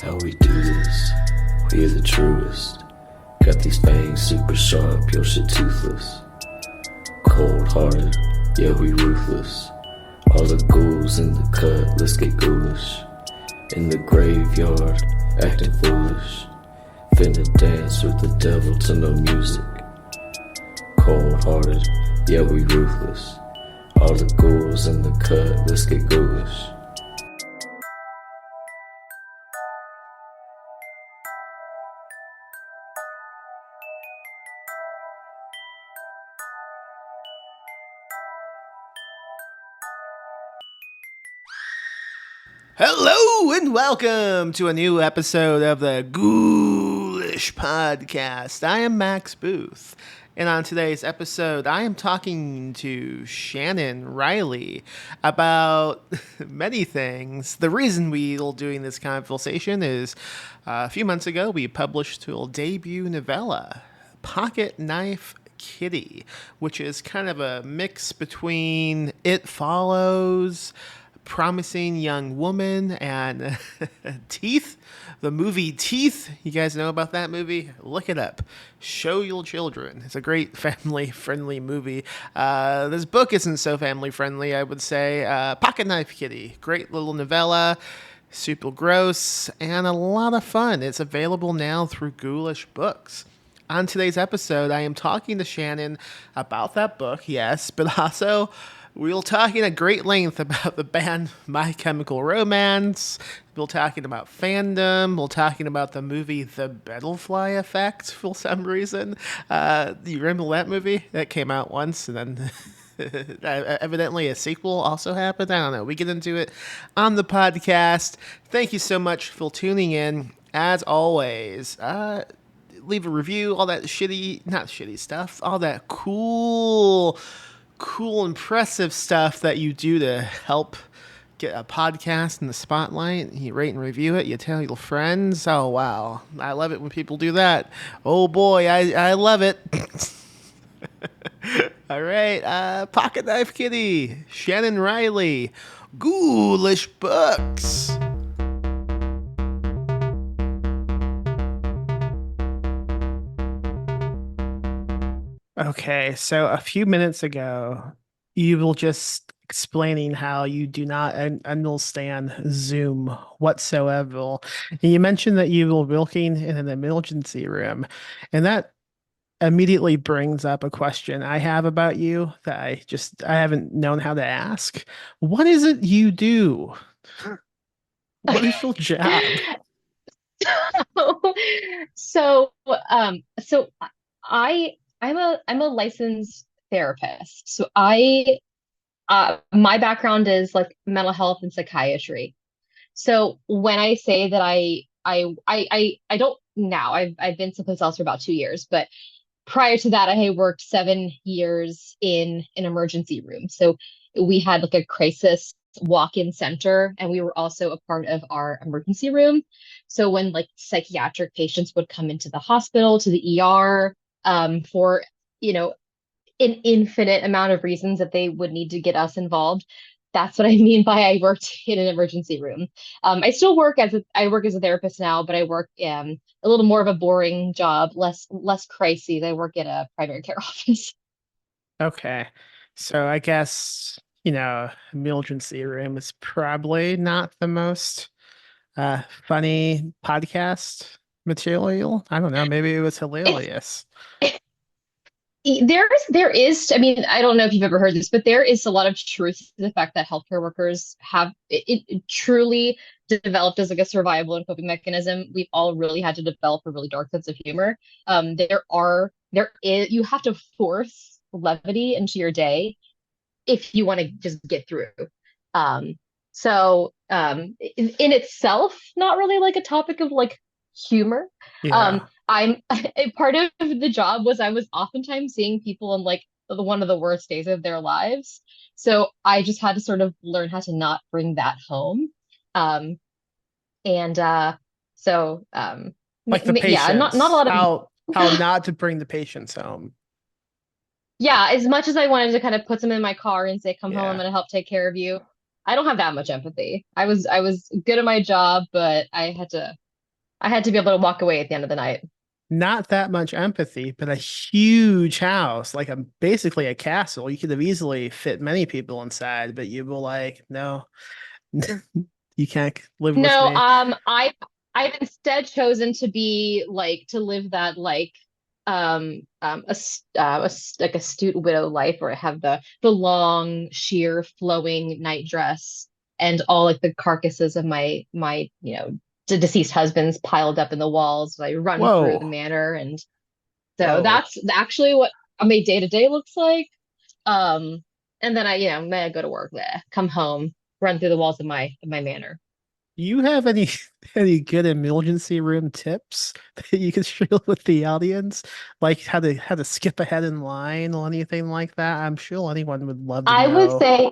How we do this? We are the truest. Got these fangs super sharp, your shit toothless. Cold hearted, yeah we ruthless. All the ghouls in the cut, let's get ghoulish. In the graveyard, acting foolish. Finna dance with the devil to no music. Cold hearted, yeah we ruthless. All the ghouls in the cut, let's get ghoulish. Hello and welcome to a new episode of the Ghoulish podcast. I am Max Booth, and on today's episode, I am talking to Shannon Riley about many things. The reason we're doing this conversation is a few months ago we published a debut novella, POCKETKNIFE Kitty, which is kind of a mix between It Follows, Promising Young Woman, and Teeth, the movie Teeth. You guys know about that movie? Look it up. Show your children. It's a great family-friendly movie. This book isn't so family-friendly, I would say. POCKETKNIFE Kitty. Great little novella. Super gross and a lot of fun. It's available now through Ghoulish Books. On today's episode, I am talking to Shannon about that book, yes, but also we'll talking at great length about the band My Chemical Romance. We'll talking about fandom. We'll talking about the movie The Butterfly Effect for some reason. Do you remember that movie? That came out once and then evidently a sequel also happened. I don't know. We get into it on the podcast. Thank you so much for tuning in. As always, leave a review, all that not shitty stuff, all that cool, impressive stuff that you do to help get a podcast in the spotlight. You rate and review it. You tell your friends. Oh, wow. I love it when people do that. Oh, boy, I love it. All right. POCKETKNIFE Kitty, Shannon Riley, Ghoulish Books. Okay, so a few minutes ago, you were just explaining how you do not understand Zoom whatsoever. And you mentioned that you were working in an emergency room, and that immediately brings up a question I have about you that I haven't known how to ask. What is it you do? What is your job? So I I'm a licensed therapist. So I my background is like mental health and psychiatry. So when I say that I don't now, I've been someplace else for about 2 years, but prior to that I had worked 7 years in an emergency room. So we had like a crisis walk-in center, and we were also a part of our emergency room. So when like psychiatric patients would come into the hospital to the ER, for you know an infinite amount of reasons that they would need to get us involved. That's what I mean by I worked in an emergency room. I still I work as a therapist now, but I work a little more of a boring job, less crises. I work at a primary care office. Okay, so I guess, emergency room is probably not the most funny podcast material. I don't know. Maybe it was It's hilarious. there is, I mean, I don't know if you've ever heard this, but there is a lot of truth to the fact that healthcare workers have it truly developed as like a survival and coping mechanism. We've all really had to develop a really dark sense of humor. You have to force levity into your day if you want to just get through. In itself, not really like a topic of like humor. Yeah. I'm a part of the job was I was oftentimes seeing people in like one of the worst days of their lives. So I just had to sort of learn how to not bring that home. Um, and so Like the yeah, not a patients, lot of how not to bring the patients home. yeah, as much as I wanted to kind of put them in my car and say, "Come home, I'm Yeah. going to help take care of you." I don't have that much empathy. I was good at my job, but I had to I had to be able to walk away at the end of the night. Not that much empathy, but a huge house, like a basically a castle. You could have easily fit many people inside, but you were like, no, you can't live with No, me. I've instead chosen to be like to live that like like astute widow life where I have the long sheer flowing night dress and all like the carcasses of my deceased husbands piled up in the walls. I run through the Whoa, manor, and so whoa. that's actually what my day to day looks like. Um, and then may I go to work there, come home, run through the walls of my manor. You have any any good emergency room tips that you could share with the audience? Like how to skip ahead in line or anything like that? I'm sure anyone would love to I would know. say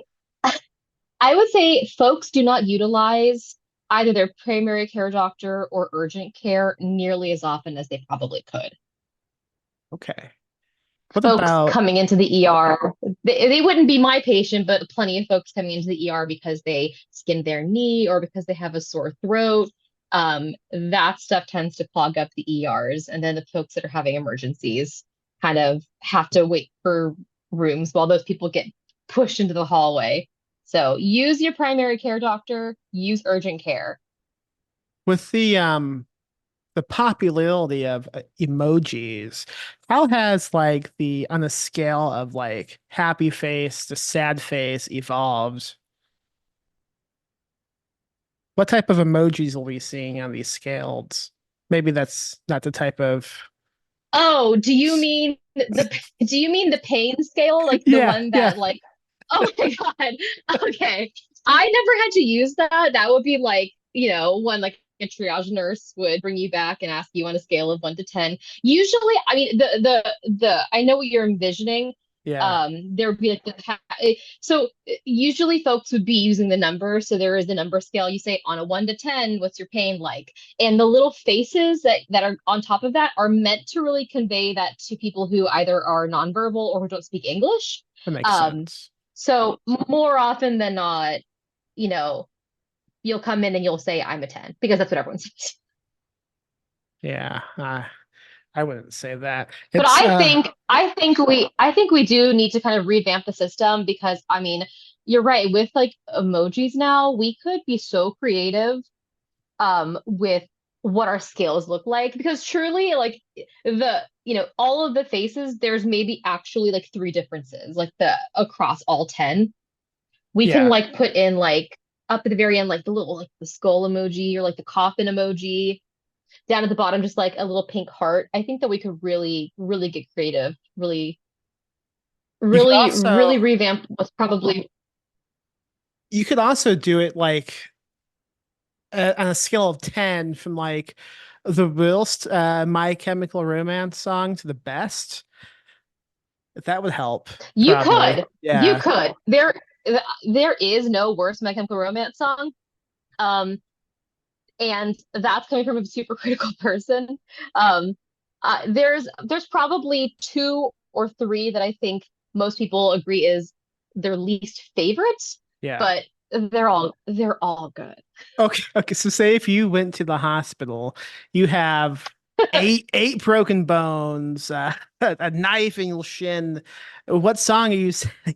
I would say folks do not utilize either their primary care doctor or urgent care nearly as often as they probably could. Okay. What Folks about coming into the ER, they wouldn't be my patient, but plenty of folks coming into the ER because they skinned their knee or because they have a sore throat. That stuff tends to clog up the ERs. And then the folks that are having emergencies kind of have to wait for rooms while those people get pushed into the hallway. So use your primary care doctor, use urgent care. with the popularity of emojis, how has like the on a scale of like happy face to sad face evolved? What type of emojis are we seeing on these scales? Maybe that's not the type of Oh, do you mean the pain scale? Like the yeah, one yeah. that like, oh my God. Okay. I never had to use that. That would be like, when like a triage nurse would bring you back and ask you on a scale of 1 to 10. Usually, I mean, I know what you're envisioning. Yeah. There would be like so usually folks would be using the number. So there is a number scale. You say on a 1 to 10, what's your pain like? And the little faces that are on top of that are meant to really convey that to people who either are nonverbal or who don't speak English. That makes Um, sense. so more often than not, you know, you'll come in and you'll say, I'm a 10, because that's what everyone says. Yeah. I wouldn't say that. But It's I think we do need to kind of revamp the system because I mean, you're right, with like emojis now, we could be so creative with what our scales look like because truly like all of the faces there's maybe actually like three differences like the across all 10 we can yeah. like put in like up at the very end like the little like the skull emoji or like the coffin emoji down at the bottom just like a little pink heart. I think that we could really get creative, You could really also revamp what's probably. you could also do it like on a scale of 10 from like the worst My Chemical Romance song to the best. That would help, You probably. could. You Yeah. could. There is no worse My Chemical Romance song. Um, and that's coming from a super critical person. Um, there's probably two or three that I think most people agree is their least favorite, Yeah. but they're all good. Okay. Okay. So say if you went to the hospital, you have eight broken bones, a knife in your shin. What song are you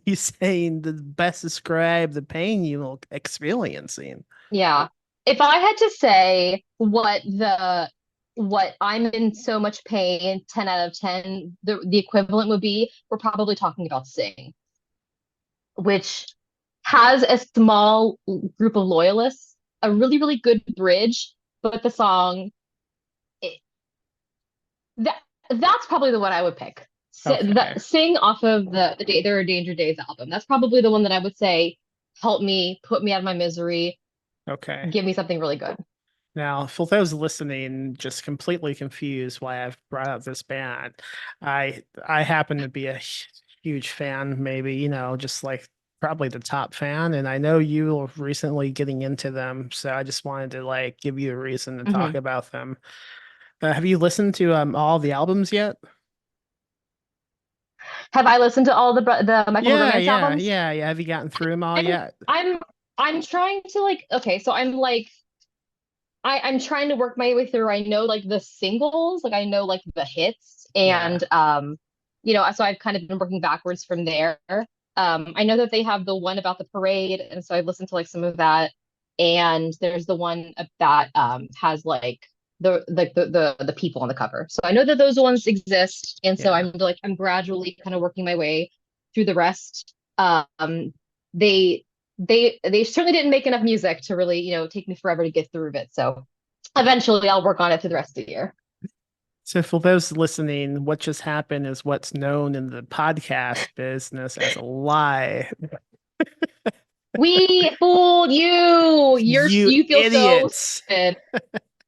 you saying to best describe the pain you're experiencing? Yeah. If I had to say what I'm in so much pain, 10 out of 10, the equivalent would be we're probably talking about Sing, which has a small group of loyalists, a really good bridge, but the song it, that that's probably the one I would pick. Okay. Sing off of the Day There Are Danger Days album. That's probably the one that I would say help me, put me out of my misery, Okay. give me something really good. Now, for those listening, just completely confused why I've brought up this band, I happen to be a huge fan, maybe, just like probably the top fan, and I know you are recently getting into them, so I just wanted to like give you a reason to talk Mhm. about them. Have you listened to all the albums yet? Have I listened to all the My Chemical Yeah, Romance yeah, albums? yeah, yeah. Have you gotten through them all I'm yet? I'm I'm trying to like okay, so I'm trying to work my way through. I know like the singles, like I know like the hits, Yeah. and so I've kind of been working backwards from there. I know that they have the one about the parade, and so I've listened to like some of that. And there's the one that has like the people on the cover. So I know that those ones exist, and so Yeah. I'm gradually kind of working my way through the rest. They they certainly didn't make enough music to really, take me forever to get through it. So eventually I'll work on it through the rest of the year. So for those listening, what just happened is what's known in the podcast business as a lie. We fooled you. You You feel so idiots. stupid.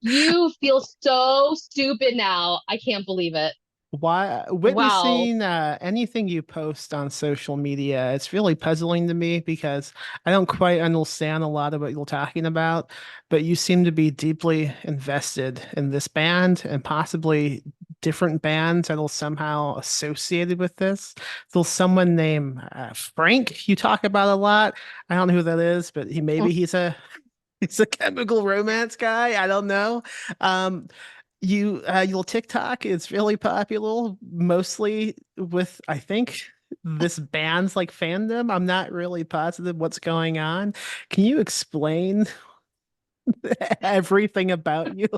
You feel so stupid now. I can't believe it. Why Wow. witnessing anything you post on social media, it's really puzzling to me because I don't quite understand a lot of what you're talking about, but you seem to be deeply invested in this band and possibly different bands that are somehow associated with this. There's someone named Frank you talk about a lot. I don't know who that is, but he's a he's a chemical romance guy. I don't know. Um, your TikTok is really popular, mostly with I think this band's like fandom. I'm not really positive what's going on. Can you explain everything about you?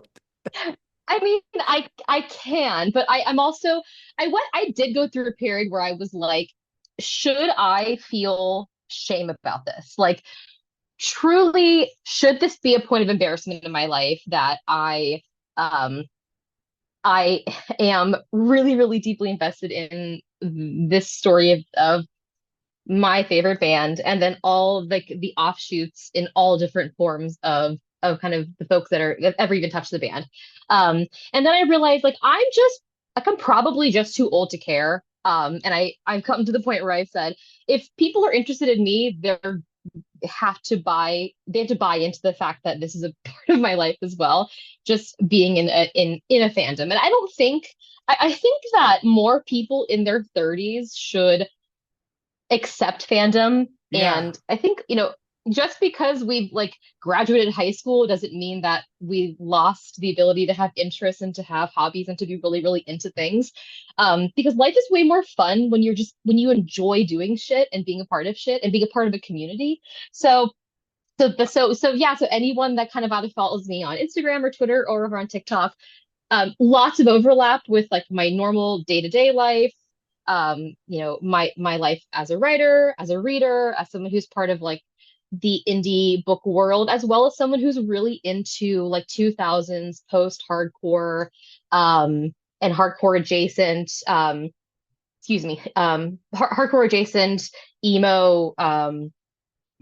I mean, I can, but I'm also I did go through a period where I was like, should I feel shame about this? Like, truly, should this be a point of embarrassment in my life that um I am really, really deeply invested in this story of my favorite band, and then all like the offshoots in all different forms of kind of the folks that ever even touched the band. And then I realized I'm probably just too old to care. And I've come to the point where I've said, if people are interested in me, they have to buy into the fact that this is a part of my life as well, just being in a fandom. And I think that more people in their 30s should accept fandom. Yeah. And I think, just because we've like graduated high school doesn't mean that we lost the ability to have interests and to have hobbies and to be really, really into things. Because life is way more fun when you enjoy doing shit and being a part of shit and being a part of a community. So so anyone that kind of either follows me on Instagram or Twitter or over on TikTok, lots of overlap with like my normal day-to-day life, my life as a writer, as a reader, as someone who's part of like the indie book world, as well as someone who's really into like 2000s post-hardcore and hardcore adjacent hardcore adjacent emo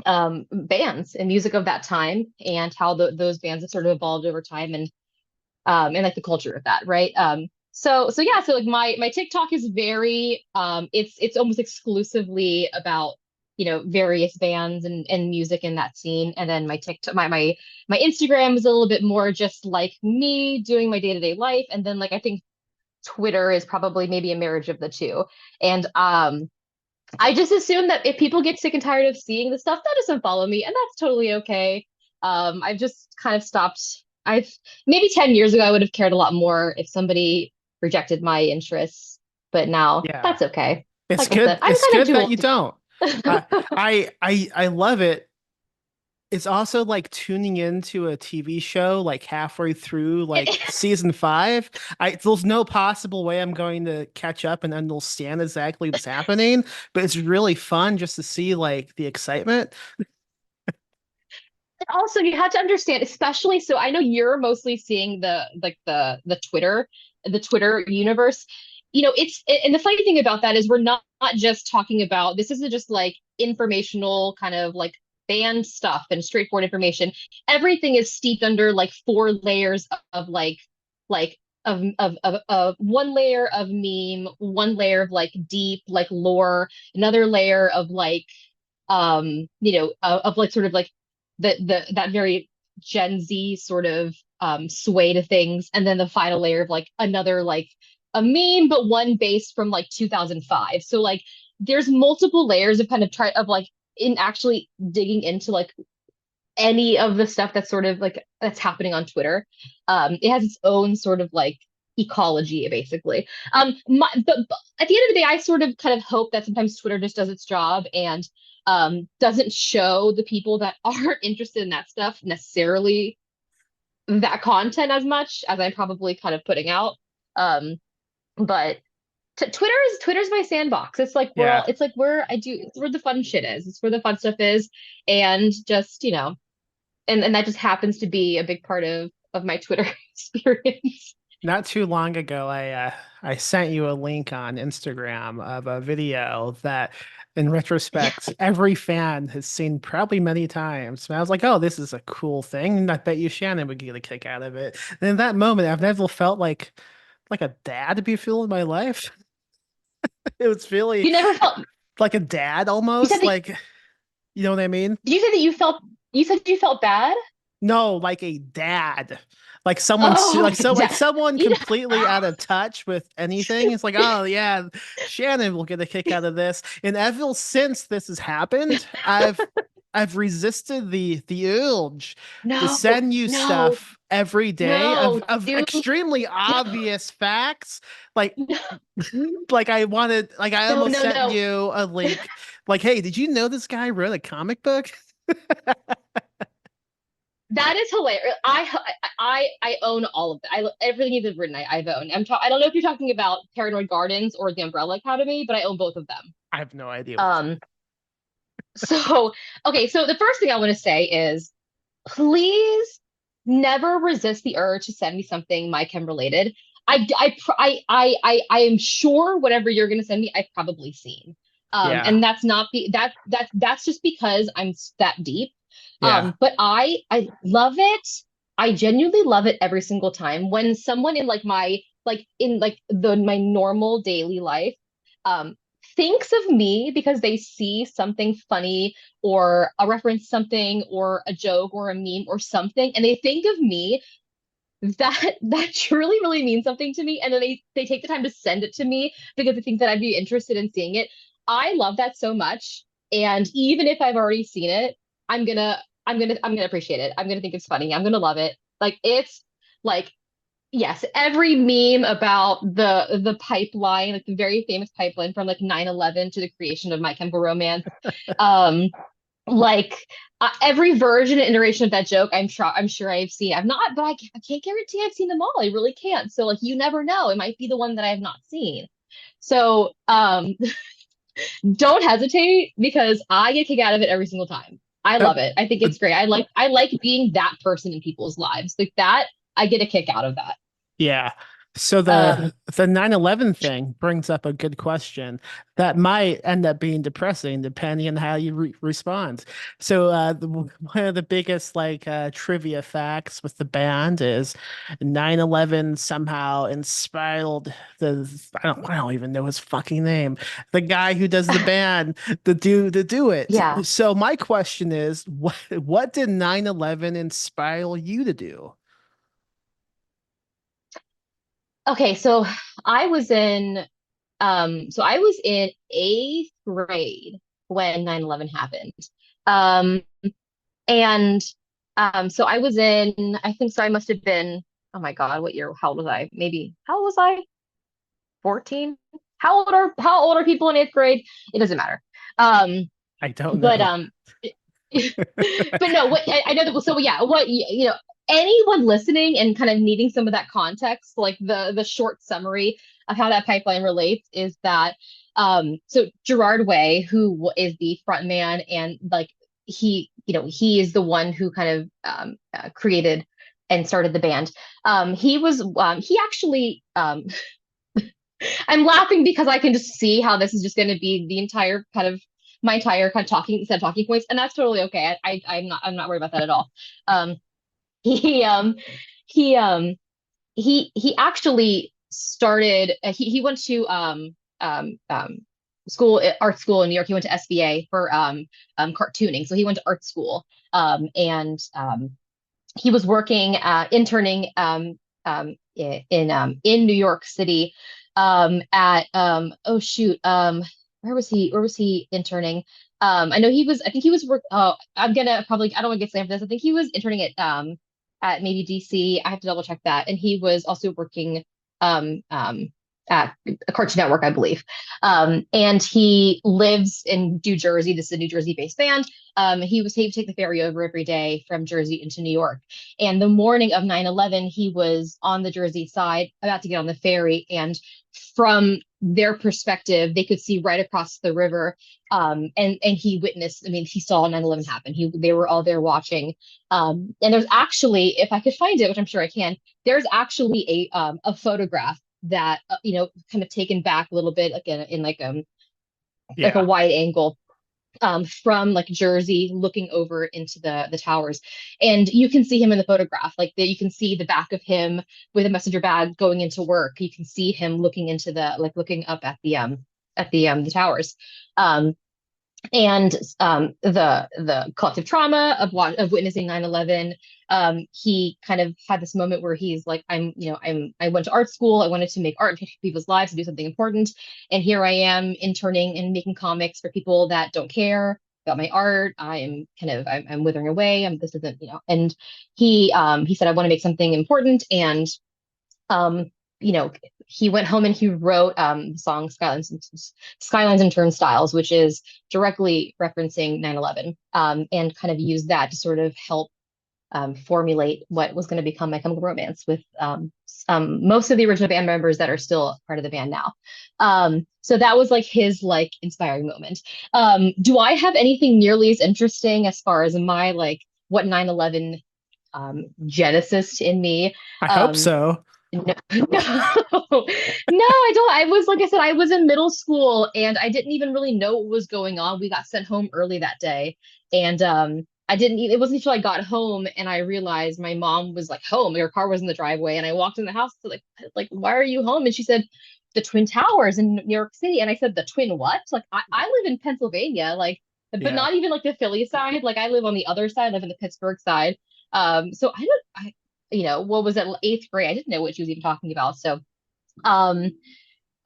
bands and music of that time, and how those bands have sort of evolved over time, and like the culture of that, right? So like my TikTok is very it's almost exclusively about, various bands and music in that scene. And then my TikTok my Instagram is a little bit more just like me doing my day-to-day life. And then like I think Twitter is probably maybe a marriage of the two. And I just assume that if people get sick and tired of seeing the stuff, they'll just unfollow me, and that's totally okay. I've just kind of stopped. I've Maybe 10 years ago I would have cared a lot more if somebody rejected my interests, but now Yeah. that's okay. It's Like I said, good. I'm It's kind of good too that old you to don't. I care. I love it. It's also like tuning into a TV show like halfway through like season five. There's no possible way I'm going to catch up and understand exactly what's happening, but it's really fun just to see like the excitement. Also, you have to understand, especially so I know you're mostly seeing the Twitter universe. And the funny thing about that is we're not just talking about, this isn't just like informational kind of like band stuff and straightforward information. Everything is steeped under like four layers of like of one layer of meme, one layer of like deep like lore, another layer of like of like sort of like the that very Gen Z sort of sway to things, and then the final layer of like another like a meme, but one based from like 2005. So like there's multiple layers of kind of try of like in actually digging into like any of the stuff that's sort of like that's happening on Twitter. It has its own sort of like ecology, basically. But at the end of the day, I sort of kind of hope that sometimes Twitter just does its job and doesn't show the people that aren't interested in that stuff necessarily that content as much as I'm probably kind of putting out. Um, but Twitter's my sandbox. It's like where Yeah. all it's like where I do it's where the fun shit is. It's where the fun stuff is, and just and that just happens to be a big part of my Twitter experience. Not too long ago, I sent you a link on Instagram of a video that, in retrospect, every fan has seen probably many times. And I was like, "Oh, this is a cool thing." And I bet you Shannon would get a kick out of it. And in that moment, I've never felt like a dad to be feeling in my life. It was really You never felt like a dad you said almost, that like you know what I mean? you said that you said you felt bad? No, like a dad. Like someone Oh, like someone you know, completely out of touch with anything. It's like, oh yeah, Shannon will get a kick out of this. And ever since this has happened, I've resisted the urge to no, send you no, stuff every day no, of dude, extremely no, obvious facts. Like no, like I wanted like I no, almost no, sent no. you a link like, hey, did you know this guy wrote a comic book? That is hilarious. I own all of that. Everything you've written, I've owned. I don't know if you're talking about Paranoid Gardens or The Umbrella Academy, but I own both of them. I have no idea what Um, so okay, so the first thing I want to say is please never resist the urge to send me something My Chem related. I am sure whatever you're gonna send me, I've probably seen. Yeah. And that's not be that's just because I'm that deep. Yeah. But I love it. I genuinely love it every single time when someone in my normal daily life um thinks of me because they see something funny or a reference something or a joke or a meme or something and they think of me that truly really means something to me and then they take the time to send it to me because they think that I'd be interested in seeing it. I love that so much, and even if I've already seen it, I'm gonna appreciate it. I'm gonna think it's funny. I'm gonna love it. Like it's like yes, every meme about the pipeline, like the very famous pipeline from like 9/11 to the creation of My Chemical Romance. Um, like every version and iteration of that joke, I'm sure I've seen. I've not, but I can't guarantee I've seen them all. I really can't. So like you never know. It might be the one that I have not seen. So don't hesitate because I get a kick out of it every single time. I Uh, love it. I think it's great. I like being that person in people's lives. Like that, I get a kick out of that. yeah. So Um, the 9/11 thing brings up a good question that might end up being depressing depending on how you respond. So one of the biggest trivia facts with the band is 9/11 somehow inspired I don't even know his fucking name. The guy who does the band to do it. yeah. So my question is what did 9/11 inspire you to do? Okay, so I was in eighth grade when 9/11 happened. Um, and so I was in, I think so I must have been, oh my God, what year? How old was I? Maybe, how old was I? 14? How old are people in eighth grade? It doesn't matter. Um, I don't but know. but no, what I know that so yeah, anyone listening and kind of needing some of that context, like the short summary of how that pipeline relates is that so Gerard Way, who is the front man and like he is the one who kind of created and started the band. He actually I'm laughing because I can just see how this is just going to be the entire kind of my entire kind of talking set of talking points, and that's totally okay. I'm not worried about that at all. Um, he he um he actually started. He went to art school in New York. He went to SVA for cartooning, so he went to art school. And he was working interning in New York City at oh shoot where was he interning I know he was. I think he was work. Oh, I'm gonna probably. I don't want to get slammed for this. I think he was interning at maybe DC. I have to double check that. And he was also working um um at a Cartoon Network, I believe. And he lives in New Jersey. This is a New Jersey-based band. He would take the ferry over every day from Jersey into New York. And the morning of 9/11, he was on the Jersey side, about to get on the ferry, and from their perspective, they could see right across the river. And he witnessed. I mean, he saw 9/11 happen. They were all there watching. And there's actually, if I could find it, which I'm sure I can, there's actually a photograph that kind of taken back a little bit, like in like a Yeah. wide angle, from like Jersey looking over into the towers. And you can see him in the photograph. Like you can see the back of him with a messenger bag going into work. You can see him looking into looking up at the towers. The collective trauma of witnessing 9/11. He kind of had this moment where he's like, I went to art school. I wanted to make art and change people's lives and do something important. And here I am interning and making comics for people that don't care about my art. I'm withering away. This isn't, and he said, I want to make something important. And um, he went home and he wrote the song Skylines and Turnstiles, which is directly referencing 9/11, and kind of used that to sort of help formulate what was going to become My Chemical Romance with most of the original band members that are still part of the band now. So that was like his like inspiring moment. Do I have anything nearly as interesting as far as my like what 9/11 genesis in me? I hope Um, so. no, no, I don't. I was, like I said, I was in middle school and I didn't even really know what was going on. We got sent home early that day, and it wasn't until I got home and I realized my mom was like home. Her car was in the driveway, and I walked in the house like, why are you home? And she said, the Twin Towers in New York City. And I said, the Twin what? Like I live in Pennsylvania, like, but Yeah. not even like the Philly side. Like I live on the other side, I live in the Pittsburgh side. So what was it, eighth grade? I didn't know what she was even talking about. Um,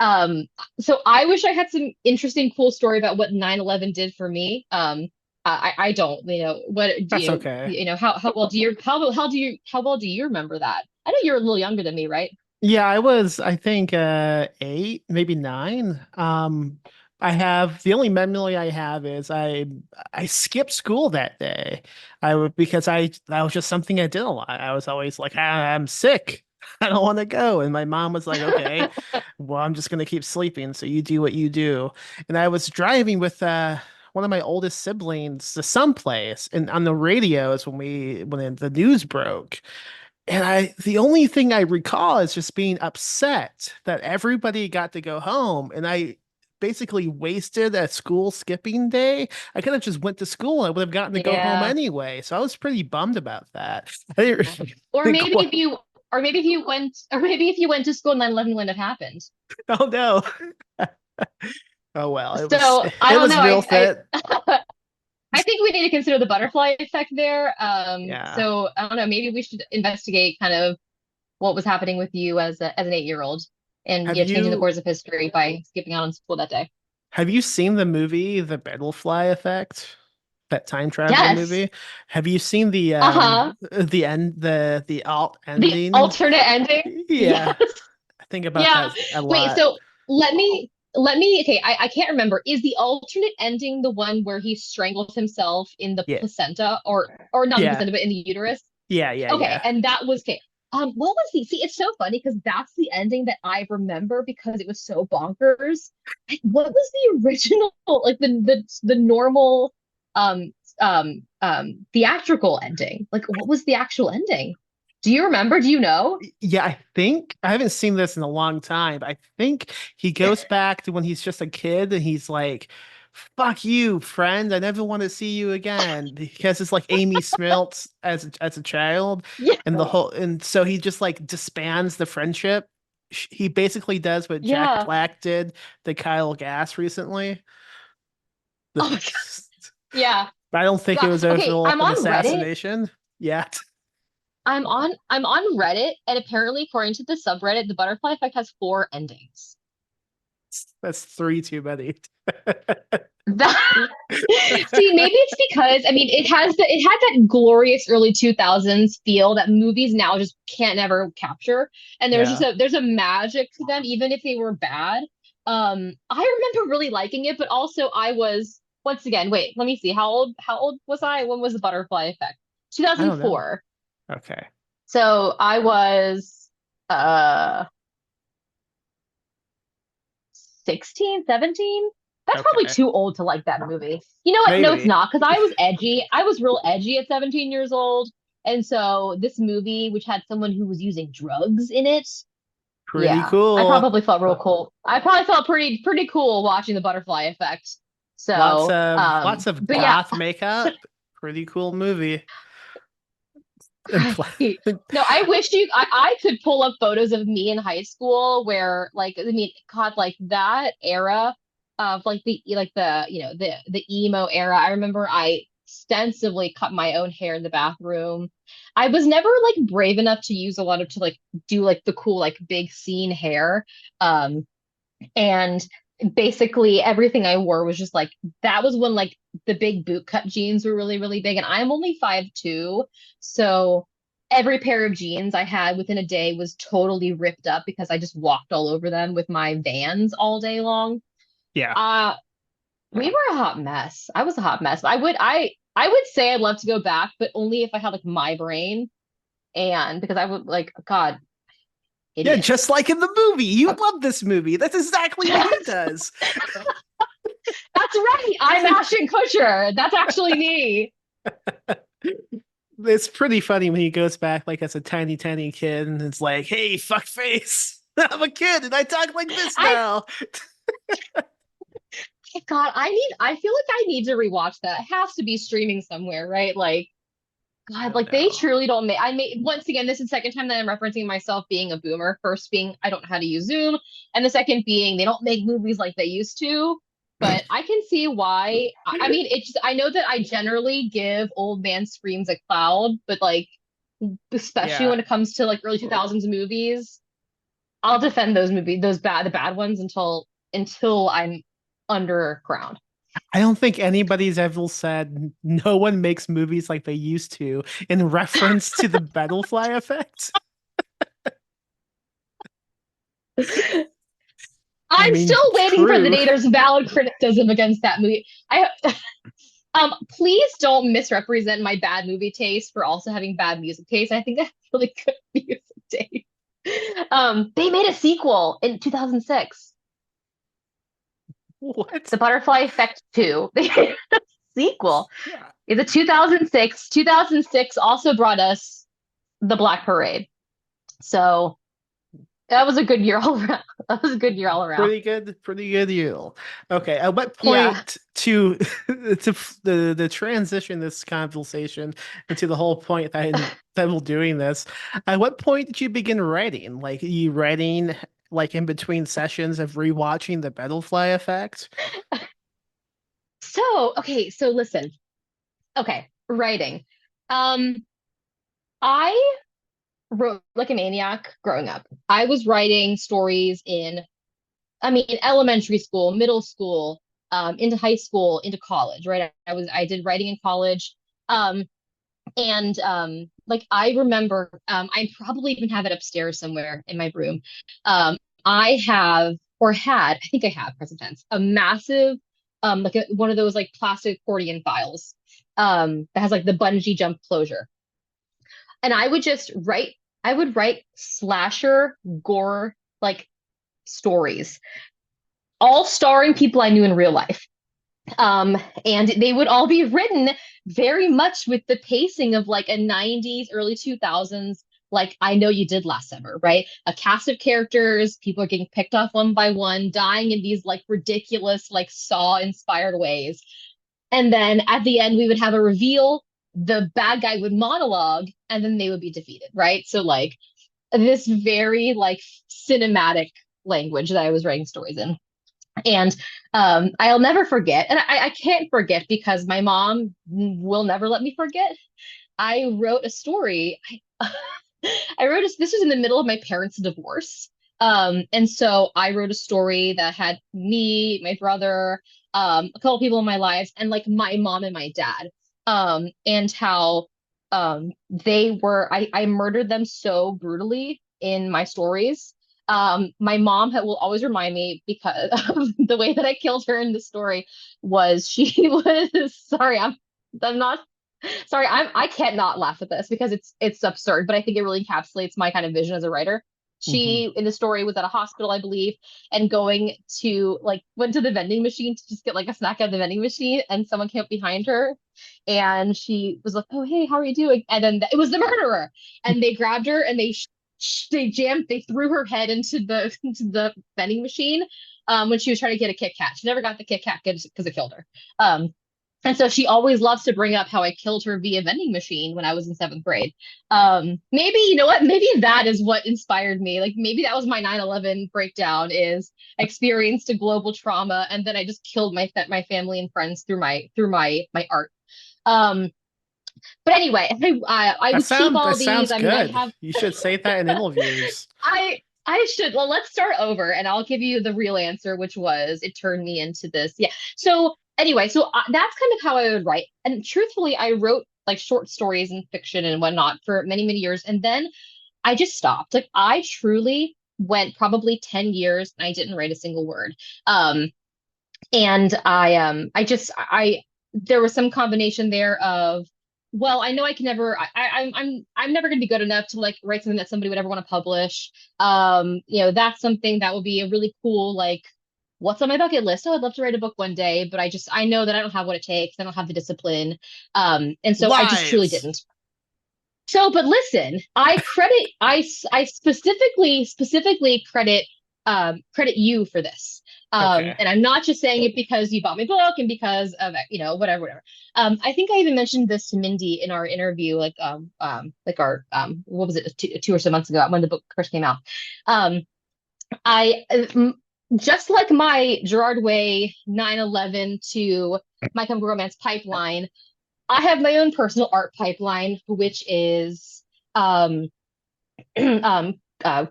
um, so I wish I had some interesting, cool story about what 9/11 did for me. I don't, what do That's okay. how well do you, how well do you remember that? I know you're a little younger than me, right? Yeah, I was, I think, 8, maybe 9. I have the only memory I have is I skipped school that day. Because that was just something I did a lot. I was always like, I'm sick. I don't want to go. And my mom was like, okay, well, I'm just gonna keep sleeping, so you do what you do. And I was driving with one of my oldest siblings to someplace, and on the radio is when the news broke. And the only thing I recall is just being upset that everybody got to go home, and I basically wasted a school skipping day. I could have just went to school. I would have gotten to go home Yeah. anyway. So I was pretty bummed about that. I didn't really Or think, maybe if you, or maybe if you went to school, 9/11 wouldn't have happened. oh no. Oh well, So I it don't was know. real fit. I think we need to consider the butterfly effect there. Yeah. So I don't know. Maybe we should investigate kind of what was happening with you as an 8-year-old, and Have changing the you course of history by skipping out on school that day. have you seen the movie The Butterfly Effect? That time traveler Yes. movie? Have you seen Uh-huh. the alt The ending? alternate ending. Yeah. Yes. I think about Yeah. that a Wait, lot. so okay, I can't remember. Is the alternate ending the one where he strangled himself in the Yeah. placenta, or not in the Yeah. placenta, but in the uterus? Yeah, yeah, Okay, yeah. and that was okay. What was the, see, it's so funny because that's the ending that I remember because it was so bonkers. What was the original, like the normal theatrical ending? Like what was the actual ending? Do you remember? Do you know? Yeah, I think I haven't seen this in a long time, but I think he goes back to when he's just a kid and he's like, fuck you, friend. I never want to see you again. Because it's like Amy Smeltz as a child, Yeah. and so he just like disbands the friendship. He basically does what Jack Yeah. Black did to Kyle Gass recently. Oh my God. Yeah. I don't think it Yeah. was Okay, over I'm an on Reddit. assassination yet. I'm on Reddit, and apparently, according to the subreddit, the butterfly effect has 4 endings. That's three too many. That See, maybe it's because I mean it had that glorious early 2000s feel that movies now just can't ever capture. And Yeah. there's a magic to them, even if they were bad. I remember really liking it, but also I was once again, wait, let me see. How old was I? When was the butterfly effect? I don't know. 2004. Okay. So I was uh 16, 17. That's probably Okay. too old to like that movie. You know what? No, it's Maybe. not, because I was edgy. I was real edgy at 17 years old. And so this movie, which had someone who was using drugs in it, Pretty yeah, I cool. probably felt real cool. I probably felt pretty cool watching the butterfly effect. So, Lots of but yeah, goth makeup. Pretty cool movie. And right. No, I could pull up photos of me in high school where like I mean God, like that era of like the emo era. I remember I extensively cut my own hair in the bathroom. I was never like brave enough to use a lot of to like do like the cool like big scene hair. Um and basically everything I wore was just like that was when like the big boot cut jeans were really, really big. And I'm only 5'2". So every pair of jeans I had within a day was totally ripped up because I just walked all over them with my Vans all day long. yeah. Uh we were a hot mess. I was a hot mess. I would say I'd love to go back, but only if I had like my brain and because I would like God, Yeah, idiot. just like in the movie. You love this movie. That's exactly what he does. That's right. I'm Ashton Kutcher. That's actually me. It's pretty funny when he goes back like as a tiny, tiny kid and it's like, hey, fuck face. I'm a kid and I talk like this I now. God, I feel like I need to rewatch that. It has to be streaming somewhere, right? Like, I God, don't like they know. truly don't make I made once again, this is the second time that I'm referencing myself being a boomer. First being I don't know how to use Zoom, and the second being they don't make movies like they used to. But I can see why. I mean, it's I know that I generally give Old Man Screams a cloud, but like especially Yeah. when it comes to like early 2000s movies, I'll defend those movies, the bad ones until I'm underground. I don't think anybody's ever said no one makes movies like they used to in reference to the butterfly effect. I I'm mean, still waiting for the true. day there's valid criticism against that movie. I please don't misrepresent my bad movie taste for also having bad music taste. I think that's really good music taste. They made a sequel in 2006, What? The Butterfly Effect 2. They made a sequel. Yeah. It's a 2006. 2006 also brought us The Black Parade. So that was a good year all around. That was a good year all around. Pretty good deal. Okay, at what Yeah. point to the transition this conversation into the whole point that we're doing this? At what point did you begin writing? Like you writing like in between sessions of rewatching the Butterfly Effect? Okay, so listen. Okay, writing. Um, I wrote like a maniac growing up. I was writing stories I mean, elementary school, middle school, into high school, into college, right? I did writing in college. Um, and like I remember, I probably even have it upstairs somewhere in my room. I have or had, I think I have present tense, a massive, one of those like plastic accordion files, that has like the bungee jump closure. And I would write slasher gore like stories, all starring people I knew in real life. And they would all be written very much with the pacing of like a 90s, early 2000s, like I Know You Did Last Summer, right? A cast of characters, people are getting picked off one by one, dying in these like ridiculous, like Saw inspired ways. And then at the end, we would have a reveal. The bad guy would monologue, and then they would be defeated, right? So, like, this very, like, cinematic language that I was writing stories in. And I'll never forget, and I can't forget because my mom will never let me forget. I wrote a story. I wrote this was in the middle of my parents' divorce. And so I wrote a story that had me, my brother, a couple people in my lives, and like my mom and my dad, and how I murdered them so brutally in my stories. My mom will always remind me because of the way that I killed her in the story was she was sorry, I'm not sorry, I can't not laugh at this because it's absurd, but I think it really encapsulates my kind of vision as a writer. Hmm. She in the story was at a hospital, I believe, and going to like went to the vending machine to just get like a snack out of the vending machine, and someone came up behind her, and she was like, "Oh, hey, how are you doing?" And then it was the murderer, and they grabbed her and they threw her head into the into the vending machine, when she was trying to get a Kit Kat. She never got the Kit Kat because it killed her. Um, and so she always loves to bring up how I killed her via vending machine when I was in seventh grade. Maybe, you know what? Maybe that is what inspired me. Like maybe that was my 9/11 breakdown is I experienced a global trauma and then I just killed my family and friends through my art. Um, but anyway, I would keep That all these. sounds I mean, I good. have You should say that in interviews. I should. Well, let's start over and I'll give you the real answer, which was it turned me into this. Yeah. So anyway, that's kind of how I would write. And truthfully, I wrote like short stories and fiction and whatnot for many, many years. And then I just stopped. Like I truly went probably 10 years and I didn't write a single word. Um, and I there was some combination there of well, I know I can never I'm never going to be good enough to like write something that somebody would ever want to publish. That's something that would be a really cool like what's on my bucket list. Oh, I'd love to write a book one day, but I know that I don't have what it takes. I don't have the discipline. And so I just truly Lies. didn't. So, but listen, I specifically credit you for this. Okay. And I'm not just saying it because you bought my book and because of, whatever. I think I even mentioned this to Mindy in our interview, like our, what was it, two or so months ago when the book first came out. Um, I, just like my Gerard Way 9/11 to My Chemical Romance pipeline, I have my own personal art pipeline, which is um,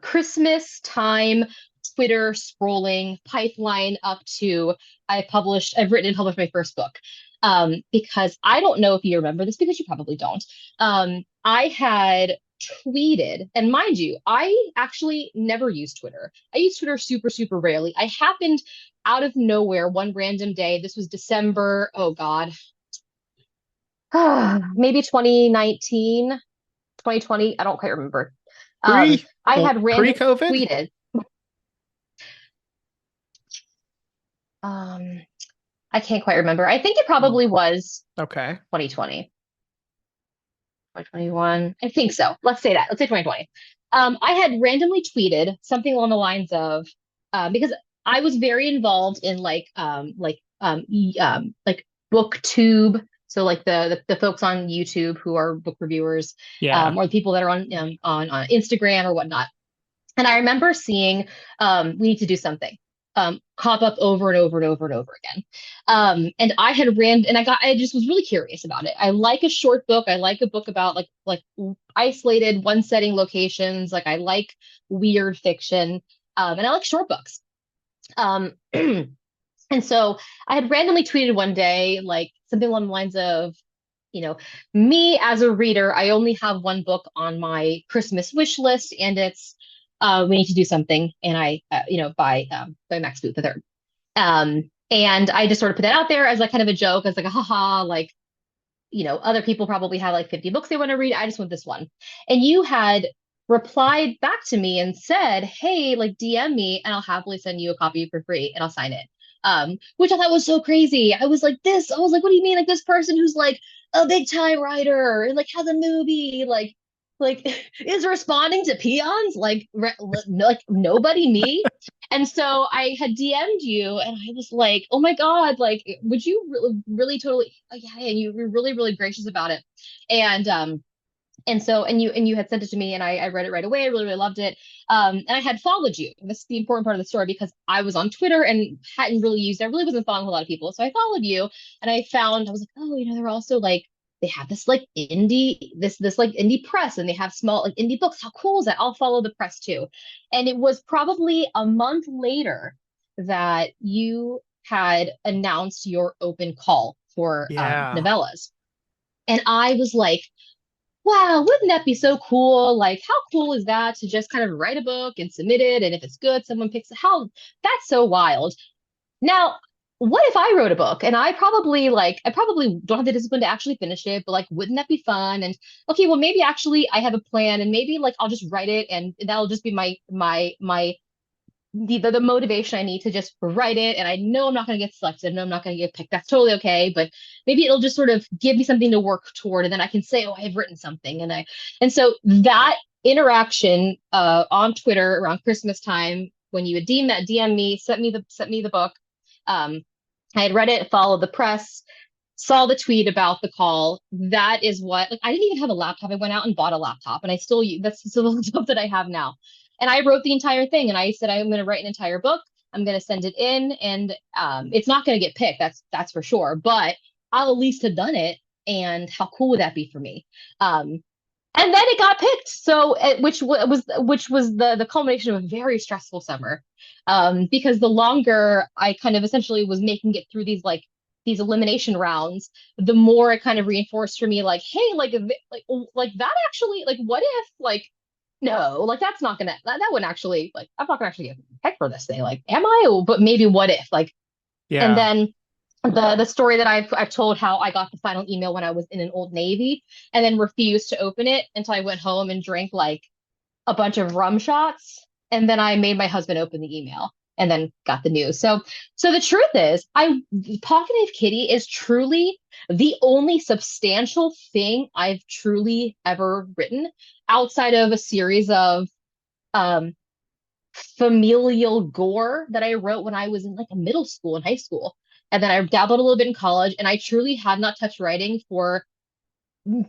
Christmas time Twitter scrolling pipeline up to I've written and published my first book. Because I don't know if you remember this because you probably don't. I had tweeted, and mind you, I actually never used Twitter. I use Twitter super, super rarely. I happened out of nowhere one random day. This was December. Oh God, maybe 2019, 2020. I don't quite remember. I had randomly Pre-COVID? tweeted. Um, I can't quite remember. I think it Hmm. probably was Okay. 2020, 2021. I think so. Let's say that. Let's say 2020. I had randomly tweeted something along the lines of, because I was very involved in like booktube. So like the folks on YouTube who are book reviewers, Yeah. or the people that are on Instagram or whatnot. And I remember seeing we need to do something pop up over and over and over and over again. And I just was really curious about it. I like a short book. I like a book about like isolated one setting locations. Like I like weird fiction. And I like short books. Um, and so I had randomly tweeted one day, like something along the lines of, you know, me as a reader, I only have one book on my Christmas wish list, and it's We Need to Do Something, and by Max Boot the third. And I just sort of put that out there as like kind of a joke, as like a haha, like other people probably have like 50 books they want to read. I just want this one. And you had replied back to me and said, hey, like DM me and I'll happily send you a copy for free and I'll sign it. Which I thought was so crazy. I was like, what do you mean? Like this person who's like a big time writer and like has a movie, like is responding to peons, like nobody me. And so I had DM'd you and I was like, oh my God, like, would you really, really totally, oh, yeah, and you were really, really gracious about it. And, and you had sent it to me and I read it right away. I really, really loved it. And I had followed you. This is the important part of the story because I was on Twitter and hadn't really used, I really wasn't following a lot of people. So I followed you and I was like, oh, they're also like, they have this like this like indie press, and they have small like indie books. How cool is that? I'll follow the press too. And it was probably a month later that you had announced your open call for Yeah. novellas. And I was like, wow, wouldn't that be so cool? Like, how cool is that to just kind of write a book and submit it? And if it's good, someone picks it. How that's so wild. Now, what if I wrote a book and I probably don't have the discipline to actually finish it, but like, wouldn't that be fun? And okay, well, maybe actually I have a plan, and maybe like I'll just write it, and that'll just be my the motivation I need to just write it. And I know I'm not going to get selected. No, I'm not going to get picked. That's totally okay. But maybe it'll just sort of give me something to work toward. And then I can say, oh, I've written something. And so that interaction on Twitter around Christmas time, when you would DM me, sent me the book. I had read it, followed the press, saw the tweet about the call. That is what, like, I didn't even have a laptop. I went out and bought a laptop, and I still use that's still the stuff that I have now. And I wrote the entire thing, and I said I'm going to write an entire book. I'm going to send it in, and it's not going to get picked. That's for sure. But I'll at least have done it. And how cool would that be for me? And then it got picked. So, which was the culmination of a very stressful summer, because the longer I kind of essentially was making it through these elimination rounds, the more it kind of reinforced for me, like, hey, like that actually, like, what if, like, no, like that's not gonna that wouldn't actually, like, I'm not gonna actually get picked for this thing. Like, am I? Oh, but maybe what if, like, and Yeah. then the story that I've told, how I got the final email when I was in an Old Navy and then refused to open it until I went home and drank like a bunch of rum shots, and then I made my husband open the email and then got the news. So the truth is, I Pocket Knife Kitty is truly the only substantial thing I've truly ever written outside of a series of um familial gore that I wrote when I was in like a middle school and high school. And then I dabbled a little bit in college, and I truly had not touched writing for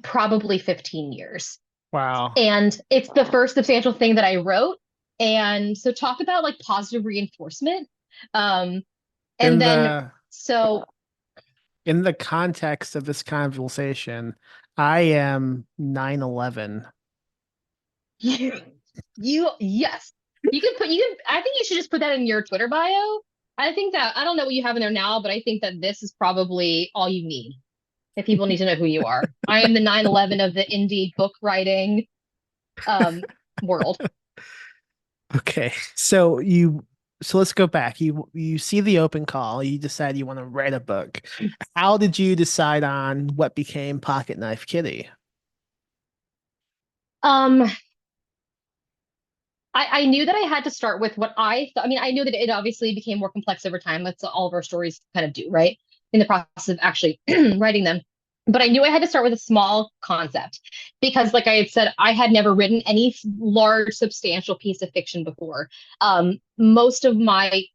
probably 15 years. Wow. And it's the first substantial thing that I wrote. And so talk about like positive reinforcement. Um, and In then the so in the context of this conversation, I am 9/11. you yes. You can I think you should just put that in your Twitter bio. I think that I don't know what you have in there now, but I think that this is probably all you need if people need to know who you are. I am the 9/11 of the indie book writing um world. Okay. So let's go back. You see the open call, you decide you want to write a book. How did you decide on what became Pocket Knife Kitty? Um I knew that I had to start with what I thought. I mean, I knew that it obviously became more complex over time. That's all of our stories kind of do, right? In the process of actually writing them. But I knew I had to start with a small concept because, like I had said, I had never written any large, substantial piece of fiction before. Most of my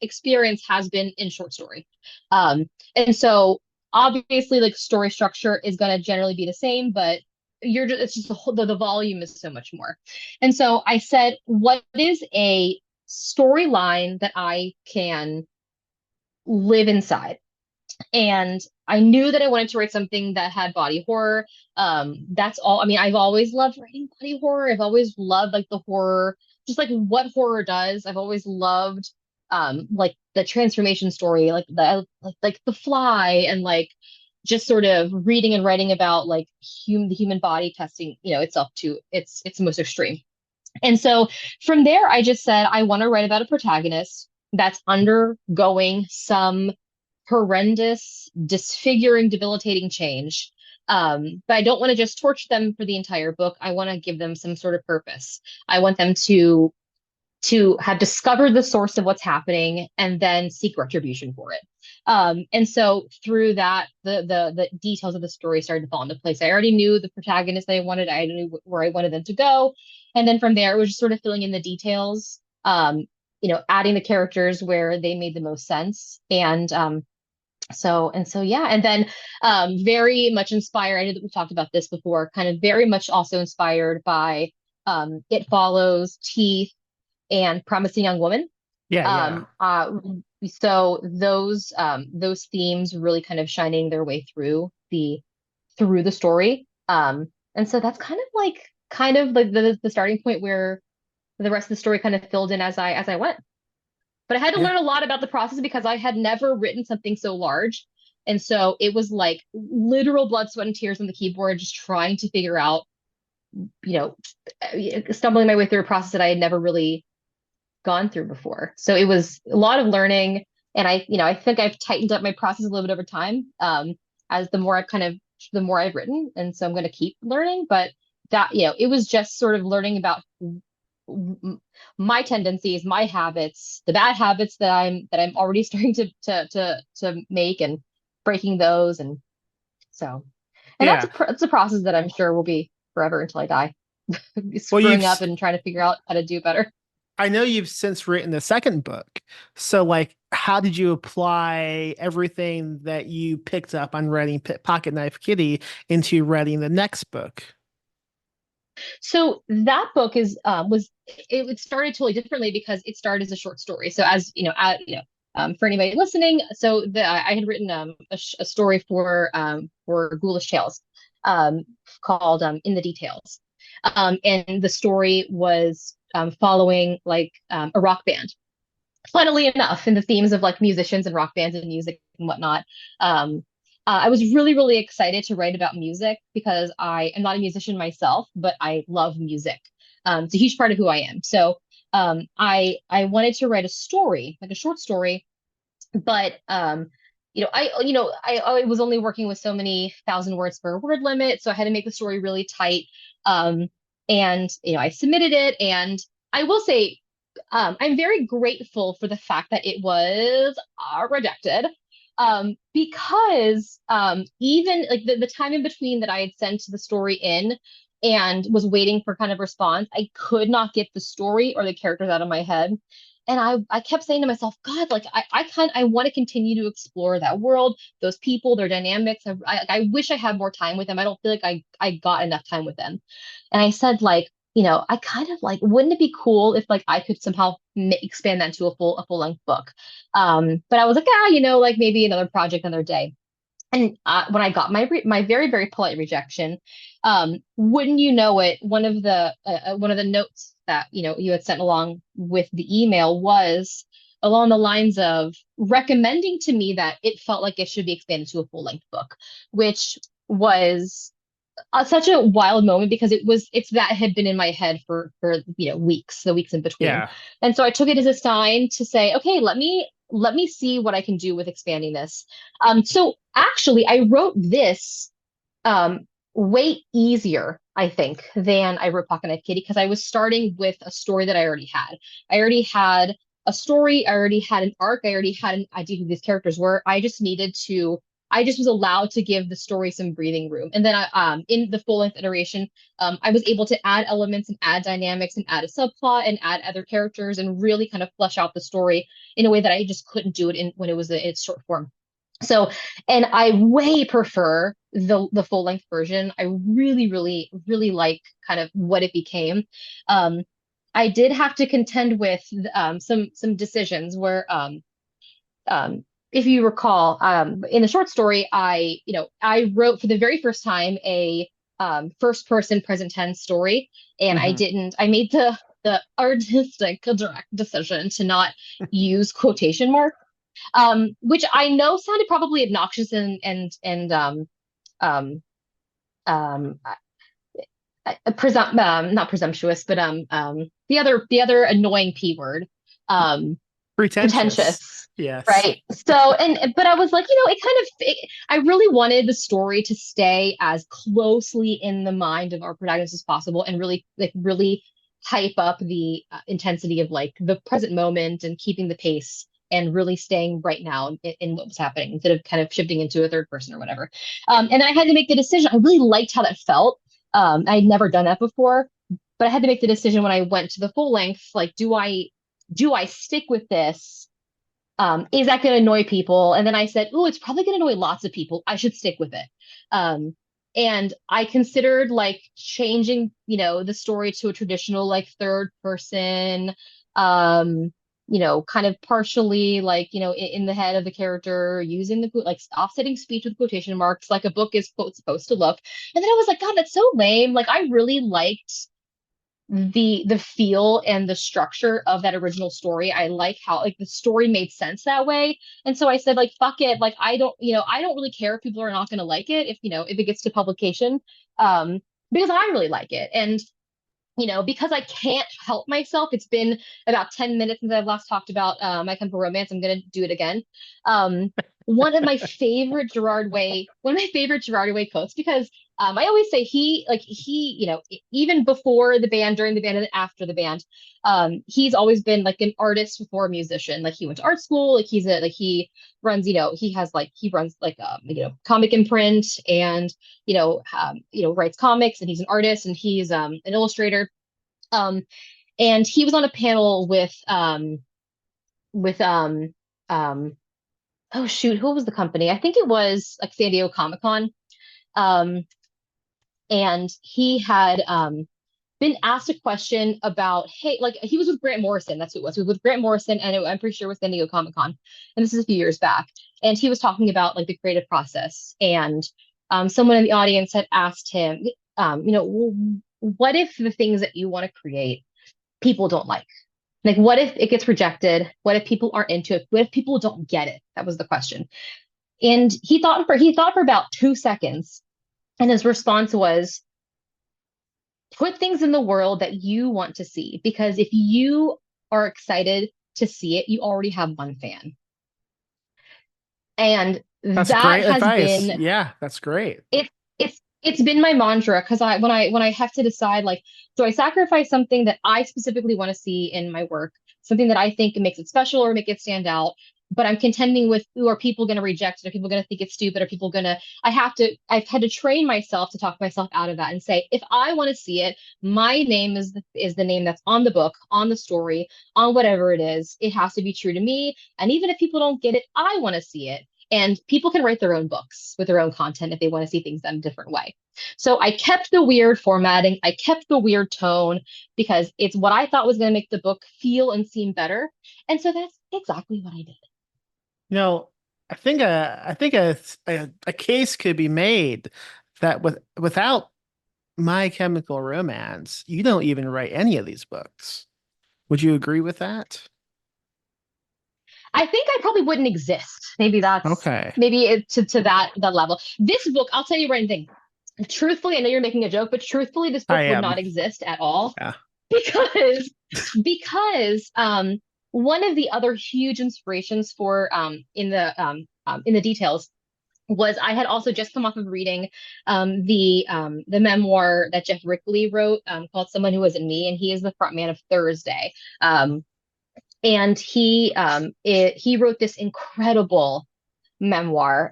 experience has been in short story. And so obviously, like, story structure is going to generally be the same, but it's just the volume is so much more. And so I said, what is a storyline that I can live inside? And I knew that I wanted to write something that had body horror. That's all. I mean, I've always loved writing body horror. I've always loved like the horror, just like what horror does. I've always loved like the transformation story, like the fly, and like just sort of reading and writing about like the human body testing, itself to its most extreme. And so from there, I just said, I want to write about a protagonist that's undergoing some horrendous, disfiguring, debilitating change. But I don't want to just torture them for the entire book. I want to give them some sort of purpose. I want them to have discovered the source of what's happening and then seek retribution for it. And so through that, the details of the story started to fall into place. I already knew the protagonist that I wanted. I knew where I wanted them to go, and then from there, it was just sort of filling in the details. Adding the characters where they made the most sense, and so yeah, and then very much inspired. I know that we've talked about this before. Kind of very much also inspired by It Follows, Teeth, and Promising Young Woman. Yeah, yeah. Um, uh, so those themes really kind of shining their way through through the story. And so that's kind of like the starting point where the rest of the story kind of filled in as I went. But I had to Yeah. learn a lot about the process because I had never written something so large. And so it was like literal blood, sweat, and tears on the keyboard, just trying to figure out, you know, stumbling my way through a process that I had never really gone through before. So it was a lot of learning. And I think I've tightened up my process a little bit over time, as the more I've written. And so I'm going to keep learning. But that, it was just sort of learning about my tendencies, my habits, the bad habits that I'm already starting to make and breaking those. And so, and Yeah. it's a process that I'm sure will be forever until I die, Well, screwing up and trying to figure out how to do better. I know you've since written the second book. So, like, how did you apply everything that you picked up on writing Pocket Knife Kitty into writing the next book? So that book it started totally differently because it started as a short story. So as for anybody listening, so I had written a story for Ghoulish Tales, called In the Details, and the story was following like a rock band. Funnily enough, in the themes of like musicians and rock bands and music and whatnot. I was really, really excited to write about music because I am not a musician myself, but I love music. It's a huge part of who I am. So I wanted to write a story, like a short story, but I was only working with so many thousand words per word limit, so I had to make the story really tight. Um, and I submitted it, and I will say, I'm very grateful for the fact that it was rejected. Because even like the time in between that I had sent the story in and was waiting for kind of response, I could not get the story or the characters out of my head. And I kept saying to myself, God, like I want to continue to explore that world, those people, their dynamics. I wish I had more time with them. I don't feel like I got enough time with them. And I said, like, I kind of like, wouldn't it be cool if like I could somehow expand that into a full length book? But I was like, like maybe another project, another day. And when I got my very, very polite rejection, wouldn't you know it, one of the notes that you had sent along with the email was along the lines of recommending to me that it felt like it should be expanded to a full length book, which was such a wild moment because it's that had been in my head for weeks, the weeks in between. Yeah. And so I took it as a sign to say, okay, let me see what I can do with expanding this. So actually I wrote this way easier, I think, than I wrote Pocket Knife Kitty because I was starting with a story that I already had. I already had a story, I already had an arc, I already had an idea who these characters were. I just was allowed to give the story some breathing room. And then in the full length iteration, I was able to add elements and add dynamics and add a subplot and add other characters and really kind of flesh out the story in a way that I just couldn't do it when it was in its short form. So, and I way prefer the full length version. I really, really, really like kind of what it became. Um, I did have to contend with some decisions where um, if you recall, in the short story, I wrote for the very first time a first person present tense story, and Hmm. I made the artistic direct decision to not use quotation marks, which I know sounded probably obnoxious and um, um, not presumptuous, but the other annoying P word, um, Pretentious. pretentious. Yes. Right. So, but I was like, I really wanted the story to stay as closely in the mind of our protagonist as possible and really hype up the intensity of like the present moment and keeping the pace and really staying right now in what was happening instead of kind of shifting into a third person or whatever. And I had to make the decision. I really liked how that felt. I'd never done that before, but I had to make the decision when I went to the full length, like, do I stick with this? Is that going to annoy people? And then I said, oh, it's probably going to annoy lots of people. I should stick with it. Um, and I considered like changing, the story to a traditional like third person, um, kind of partially like, in the head of the character, using the like offsetting speech with quotation marks, like a book is quote supposed to look. And then I was like, God, that's so lame. Like I really liked the feel and the structure of that original story. I like how like the story made sense that way. And so I said, like, fuck it. Like I don't really care if people are not gonna like it, if it gets to publication. Um, because I really like it. And because I can't help myself, it's been about 10 minutes since I've last talked about My Chemical Romance. I'm going to do it again. Um, one of my favorite Gerard Way quotes, because I always say even before the band, during the band, and after the band, he's always been like an artist before a musician. Like he went to art school, like he runs, he runs like comic imprint, and writes comics, and he's an artist, and he's an illustrator. Um, and he was on a panel with oh shoot, who was the company? I think it was like San Diego Comic Con. Um, and he had been asked a question about, hey, like he was with Grant Morrison. That's who it was. He was with Grant Morrison, and I'm pretty sure it was San Diego Comic Con. And this is a few years back. And he was talking about like the creative process. And someone in the audience had asked him, what if the things that you want to create people don't like? Like, what if it gets rejected? What if people aren't into it? What if people don't get it? That was the question. And he thought for about 2 seconds, and his response was, put things in the world that you want to see, because if you are excited to see it, you already have one fan. And That's that great has advice. been Yeah, that's great. it's been my mantra, because when I have to decide, like, do I sacrifice something that I specifically want to see in my work, something that I think makes it special or make it stand out, but I'm contending with, are people going to reject it? Are people going to think it's stupid? Are people going to, I've had to train myself to talk myself out of that and say, if I want to see it, my name is the name that's on the book, on the story, on whatever it is. It has to be true to me. And even if people don't get it, I want to see it. And people can write their own books with their own content if they want to see things done a different way. So I kept the weird formatting, I kept the weird tone, because it's what I thought was going to make the book feel and seem better. And so that's exactly what I did. You know, I think a case could be made that without My Chemical Romance, you don't even write any of these books. Would you agree with that? I think I probably wouldn't exist. Okay. Maybe to that level. This book, I'll tell you right thing. Truthfully, I know you're making a joke, but truthfully, this I book would am. not exist at all, Yeah. because one of the other huge inspirations for in the details was, I had also just come off of reading the memoir that Jeff Rickley wrote, called Someone Who Wasn't Me, and he is the frontman of Thursday. And he wrote this incredible memoir.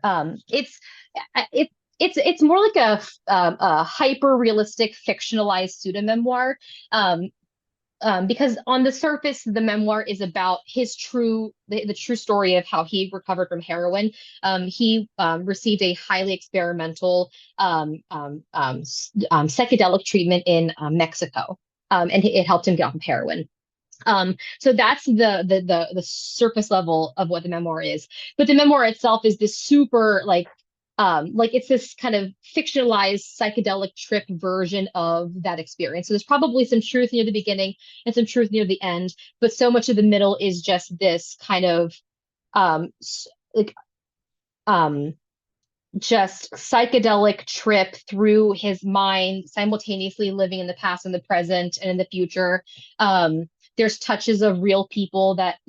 It's more like a hyper realistic fictionalized pseudo memoir. Because on the surface, the memoir is about the true story of how he recovered from heroin. He received a highly experimental psychedelic treatment in Mexico, and it helped him get off of heroin. So that's the surface level of what the memoir is. But the memoir itself is this super like it's this kind of fictionalized psychedelic trip version of that experience. So there's probably some truth near the beginning and some truth near the end, but so much of the middle is just this kind of like um just psychedelic trip through his mind, simultaneously living in the past and the present and in the future. There's touches of real people that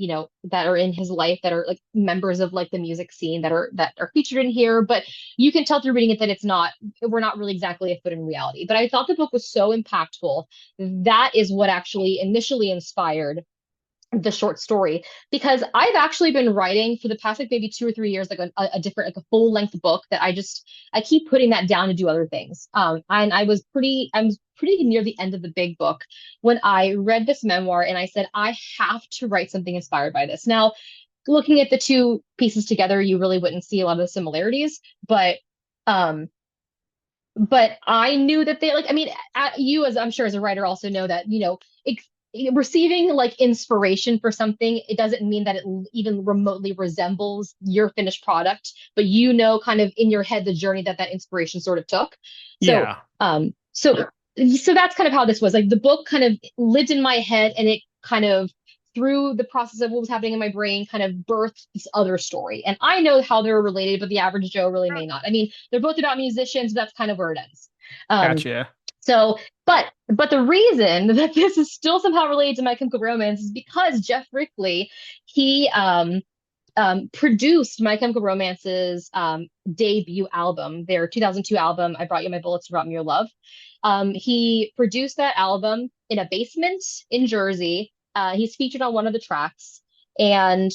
are in his life, that are like members of like the music scene, that are featured in here. But you can tell through reading it that we're not really exactly a foot in reality. But I thought the book was so impactful. That is what actually initially inspired the short story, because I've actually been writing for the past like maybe 2 or 3 years, like a different, like a full length book, that I keep putting that down to do other things. And I was pretty near the end of the big book when I read this memoir, and I said, I have to write something inspired by this. Now, looking at the two pieces together, you really wouldn't see a lot of the similarities, um, but I knew that they, like, I mean, you, as I'm sure as a writer, also know that, receiving like inspiration for something, it doesn't mean that it even remotely resembles your finished product, but you know, kind of in your head, the journey that that inspiration sort of took. So, Yeah. so that's kind of how this was. Like the book kind of lived in my head, and it kind of through the process of what was happening in my brain kind of birthed this other story. And I know how they're related, but the average Joe really may not. I mean, they're both about musicians, but that's kind of where it ends. Um, Gotcha. so, but the reason that this is still somehow related to My Chemical Romance is because Jeff Rickley, he produced My Chemical Romance's debut album, their 2002 album, I Brought You My Bullets, You Brought Me Your Love. He produced that album in a basement in Jersey. He's featured on one of the tracks, and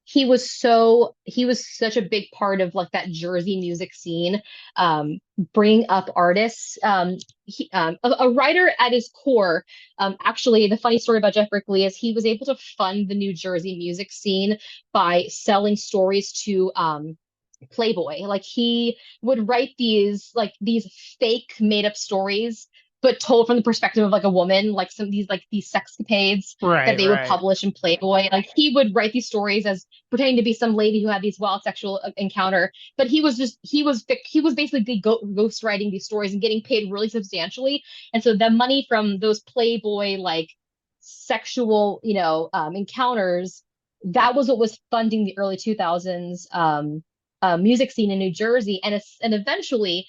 he was such a big part of like that Jersey music scene, bringing up artists. A writer at his core. Actually, the funny story about Jeff Rickley is he was able to fund the New Jersey music scene by selling stories to Playboy. Like he would write these fake made up stories, but told from the perspective of like a woman, like some of these sexcapades that Right, they would right. publish in Playboy. Like he would write these stories as pretending to be some lady who had these wild sexual encounter, but he was basically ghost writing these stories and getting paid really substantially. And so the money from those Playboy like sexual, encounters, that was what was funding the early 2000s music scene in New Jersey, and eventually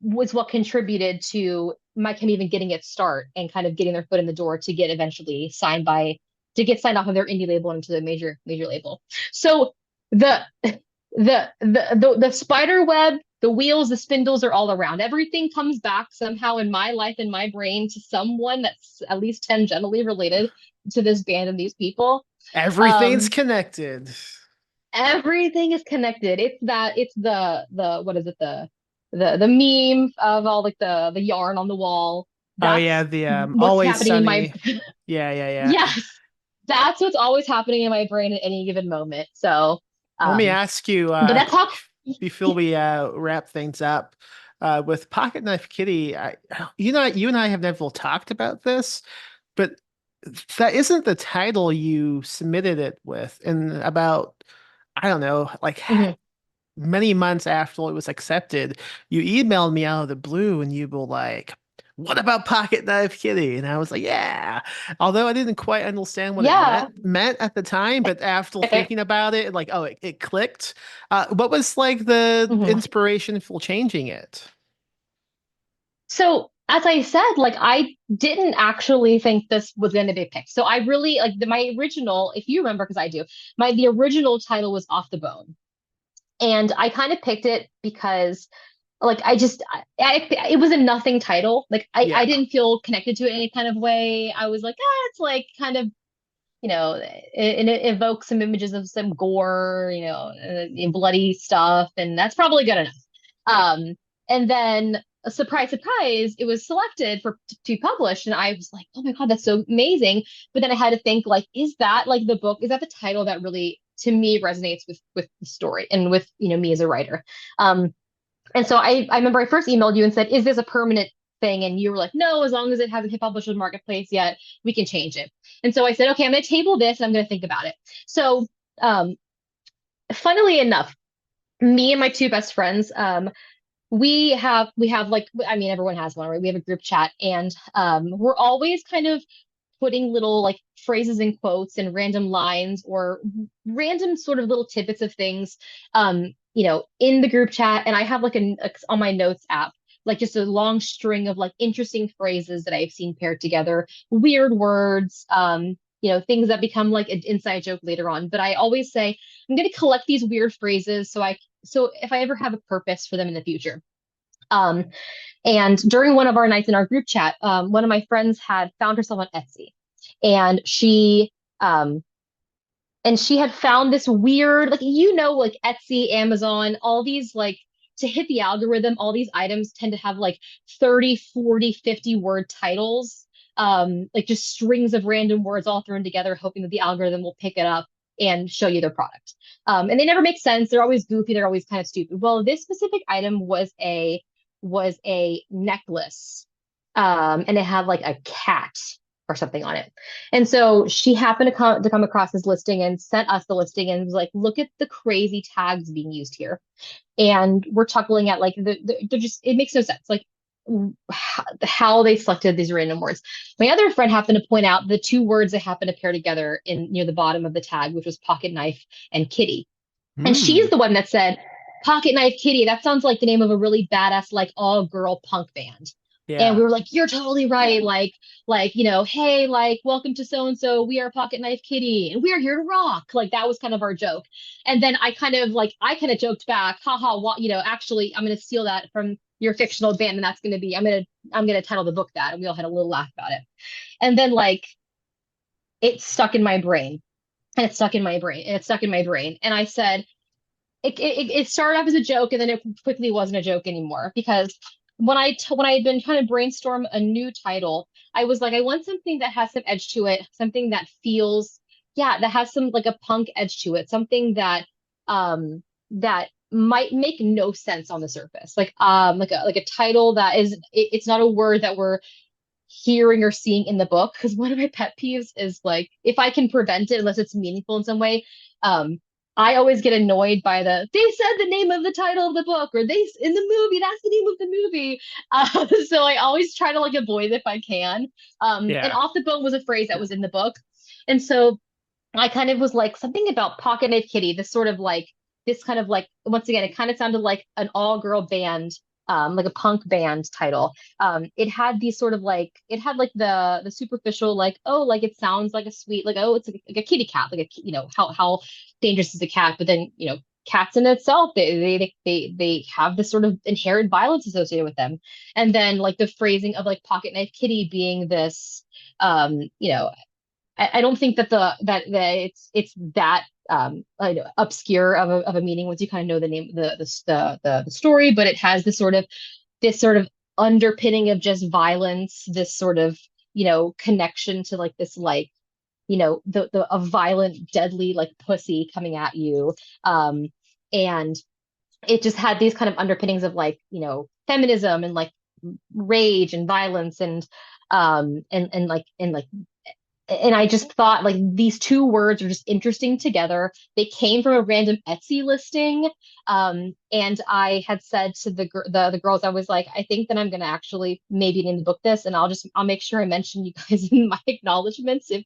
was what contributed to My Chem even getting its start and kind of getting their foot in the door to get eventually to get signed off of their indie label into the major label. So the the spider web, the wheels, the spindles are all around. Everything comes back somehow in my life and my brain to someone that's at least tangentially related to this band and these people. Everything's Um, connected. Everything is connected. It's the what is it, the meme of all like the yarn on the wall. Oh yeah, That's the what's Always happening in my Sunny. Yeah, yeah, yeah. yes, that's what's always happening in my brain at any given moment. So Let me um ask you, but that's how before we wrap things up, with Pocket Knife Kitty, you and I have never talked about this, but that isn't the title you submitted it with. And about, I don't know, like Mhm. many months after it was accepted, you emailed me out of the blue and you were like, "What about Pocket Knife Kitty?" And I was like, "Yeah." Although I didn't quite understand what it Yeah. meant at the time, but after thinking about it, like, oh, it clicked. What was like the Mhm. inspiration for changing it? So as I said, like I didn't actually think this was going to be picked. So I really like my original, if you remember, because I do, the original title was Off the Bone. And I kind of picked it because like it was a nothing title. Like I Yeah. didn't feel connected to it in any kind of way. I was like, it's like kind of, it evokes some images of some gore, bloody stuff, and that's probably good enough. And then a surprise, surprise, it was selected to be published, and I was like, oh my God, that's so amazing. But then I had to think, like, is that like the book? Is that the title that really, to me, resonates with the story and with me as a writer? And so I remember I first emailed you and said, is this a permanent thing? And you were like, no, as long as it hasn't hit publishers marketplace yet, we can change it. And so I said, okay, I'm going to table this and I'm going to think about it. So, funnily enough, me and my two best friends, we have like, I mean, everyone has one, right? We have a group chat, and we're always kind of putting little like phrases and quotes and random lines or random sort of little tidbits of things, in the group chat. And I have like on my notes app, like just a long string of like interesting phrases that I've seen paired together, weird words, things that become like an inside joke later on. But I always say, I'm going to collect these weird phrases so if I ever have a purpose for them in the future. Um, and during one of our nights in our group chat, one of my friends had found herself on Etsy, and um, she had found this weird, like, like Etsy, Amazon, all these like to hit the algorithm, all these items tend to have like 30, 40, 50 word titles, like just strings of random words all thrown together, hoping that the algorithm will pick it up and show you their product. And they never make sense. They're always goofy. They're always kind of stupid. Well, this specific item was a necklace, and it had like a cat or something on it. And so she happened to come across this listing and sent us the listing and was like, look at the crazy tags being used here. And we're chuckling at like they're just, it makes no sense. Like how they selected these random words. My other friend happened to point out the two words that happened to pair together in near the bottom of the tag, which was pocket knife and kitty. And she's Hmm. the one that said, Pocket Knife Kitty, that sounds like the name of a really badass, like all girl punk band. And Yeah. we were like, you're totally right. Hey, like, welcome to so and so. We are Pocket Knife Kitty, and we are here to rock. Like that was kind of our joke. And then I kind of joked back, haha, actually, I'm gonna steal that from your fictional band, and that's gonna be, I'm gonna title the book that, and we all had a little laugh about it. And then like it stuck in my brain, and it stuck in my brain, and it stuck in my brain. And I said, it started off as a joke and then it quickly wasn't a joke anymore because when I had been trying to brainstorm a new title, I was like, I want something that has some edge to it, something that feels, yeah, that has some like a punk edge to it, something that might make no sense on the surface, like a title that it's not a word that we're hearing or seeing in the book. Because one of my pet peeves is like if I can prevent it unless it's meaningful in some way, I always get annoyed by they said the name of the title of the book, or they in the movie, that's the name of the movie. So I always try to like avoid it if I can. And Yeah. off the boat was a phrase that was in the book. And so I kind of was like something about Pocket Knife Kitty, this kind of like, once again, it kind of sounded like an all girl band, like a punk band title. It had these sort of like, it had like the superficial, like, oh, like it sounds like a sweet, like, oh, it's like a kitty cat, like how dangerous is a cat? But then, cats in itself, they have this sort of inherent violence associated with them. And then like the phrasing of like Pocket Knife Kitty being this, I don't think that it's that obscure of a meaning once you kind of know the name, the story, but it has this sort of underpinning of just violence, this sort of connection to like this, like the a violent deadly like pussy coming at you. And it just had these kind of underpinnings of like feminism and like rage and violence and I just thought like these two words are just interesting together. They came from a random Etsy listing. And I had said to the girls, I was like, I think that I'm gonna actually maybe name the book this, and I'll make sure I mention you guys in my acknowledgments if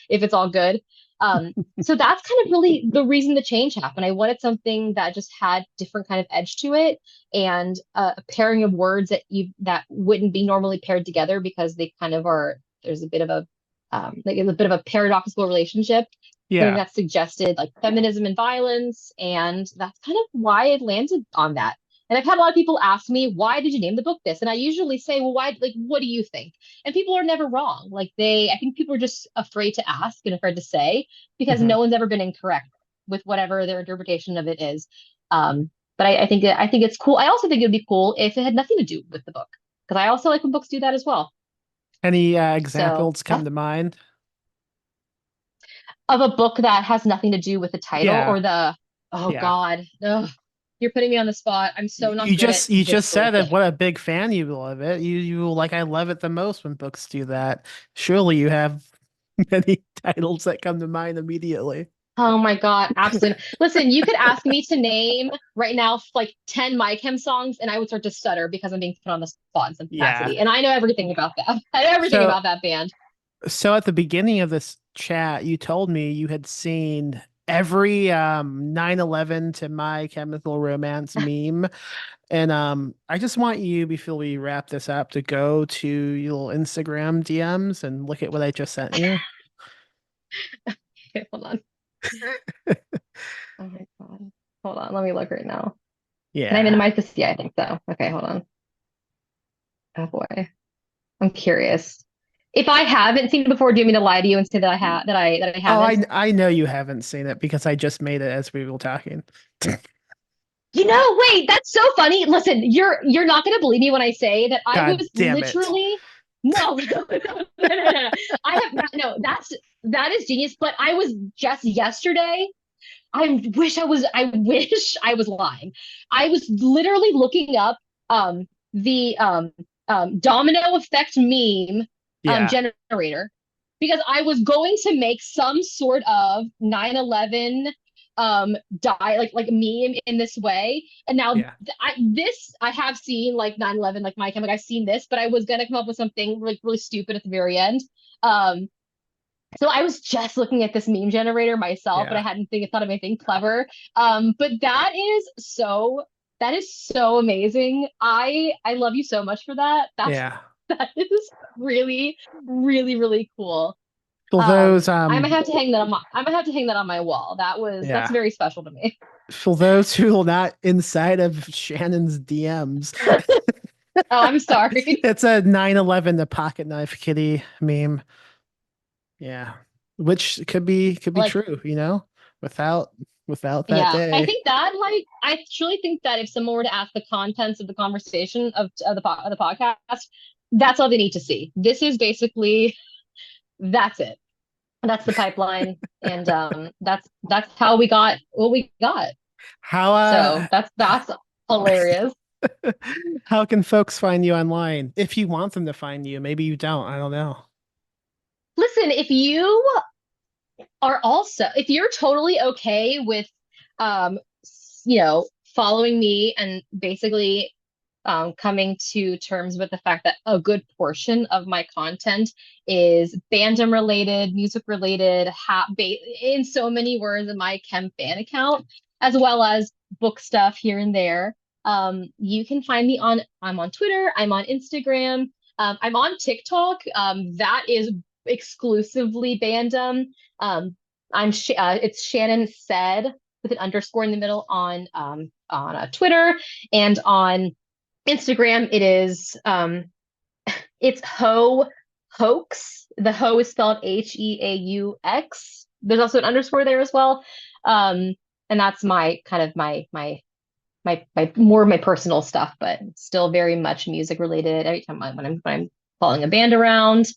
it's all good. So that's kind of really the reason the change happened. I wanted something that just had different kind of edge to it, and a pairing of words that wouldn't be normally paired together because they kind of are. There's a bit of a like it's a bit of a paradoxical relationship, something Yeah. that suggested like feminism and violence, and that's kind of why it landed on that. And I've had a lot of people ask me, why did you name the book this? And I usually say, well, why, like, what do you think? And people are never wrong. I think people are just afraid to ask and afraid to say because Hmm. no one's ever been incorrect with whatever their interpretation of it is. But I think it's cool. I also think it would be cool if it had nothing to do with the book because I also like when books do that as well. Any So examples come that's to mind? of a book that has nothing to do with the title Yeah. or oh Yeah. God, ugh, you're putting me on the spot. I'm so not You good at just you this just sort of said it. thing. What a big fan you of it. You like I love it the most when books do that. Surely you have many titles that come to mind immediately. Oh my God, absolutely. Listen, you could ask me to name right now like 10 My Chem songs and I would start to stutter because I'm being put on the spot in some Yeah. capacity. And I know everything about that. I know everything So about that band. so at the beginning of this chat, you told me you had seen every 9/11 to My Chemical Romance meme. And I just want you, before we wrap this up, to go to your Instagram DMs and look at what I just sent you. Okay, hold on. Oh my God. Hold on. Let me look right now. Can I Yeah. minimize this? Yeah, I think so. Okay, hold on. Oh boy. I'm curious. If I haven't seen it before, do you mean to lie to you and say that I Oh, haven't? I know you haven't seen it because I just made it as we were talking. Wait, that's so funny. Listen, you're not gonna believe me when I say that I God was damn it. literally no, no. I have not, no, that is genius. But I was just yesterday. I wish I was lying. I was literally looking up the domino effect meme Yeah. generator because I was going to make some sort of 9/11 die like meme in this way. And now Yeah. I have seen like 9/11 like my like I've seen this, but I was gonna come up with something like really stupid at the very end. Um so I was just looking at this meme generator myself, but I Yeah. hadn't thought of anything clever. But that is so amazing. I love you so much for that. Yeah. That is really, really, really cool. For those I'm gonna have to hang that on I'm gonna have to hang that on my wall. That's yeah. very special to me. For those who are not inside of Shannon's DMs, Oh, I'm sorry. it's a 9/11 the pocket knife kitty meme. Yeah. Which could be Like, true, you know, without that yeah, I day. think that like I truly think that if someone were to ask the contents of the conversation of the podcast, that's all they need to see. This is basically that's it. That's the pipeline, and that's how we got what we got. How So that's hilarious. how can folks find you online if you want them to find you? Maybe you don't. I don't know. Listen, if you're totally okay with following me and basically coming to terms with the fact that a good portion of my content is fandom related, music related, in so many words in my Chem fan account, as well as book stuff here and there. You can find me I'm on Twitter, I'm on Instagram, I'm on TikTok. That is exclusively fandom. It's Shannon said with an underscore in the middle on Twitter, and on Instagram it's hoax. The ho is spelled Heaux. There's also an underscore there as well. And that's my kind of my more of my personal stuff, but still very much music related. Every time when I'm following a band around.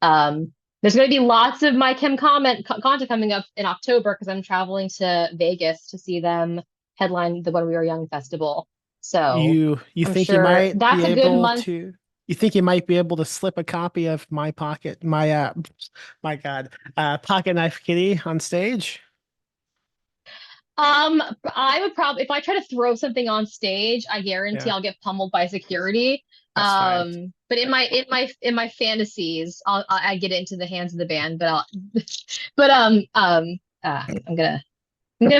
There's going to be lots of my content coming up in October because I'm traveling to Vegas to see them headline the When We Were Young festival. So You I'm think you sure might be that's a good able month. to you think you might be able to slip a copy of my God, pocket knife kitty on stage? I would probably if I try to throw something on stage, I guarantee Yeah, I'll get pummeled by security. that's fine. But in my fantasies, I get it into the hands of the band. But I'm gonna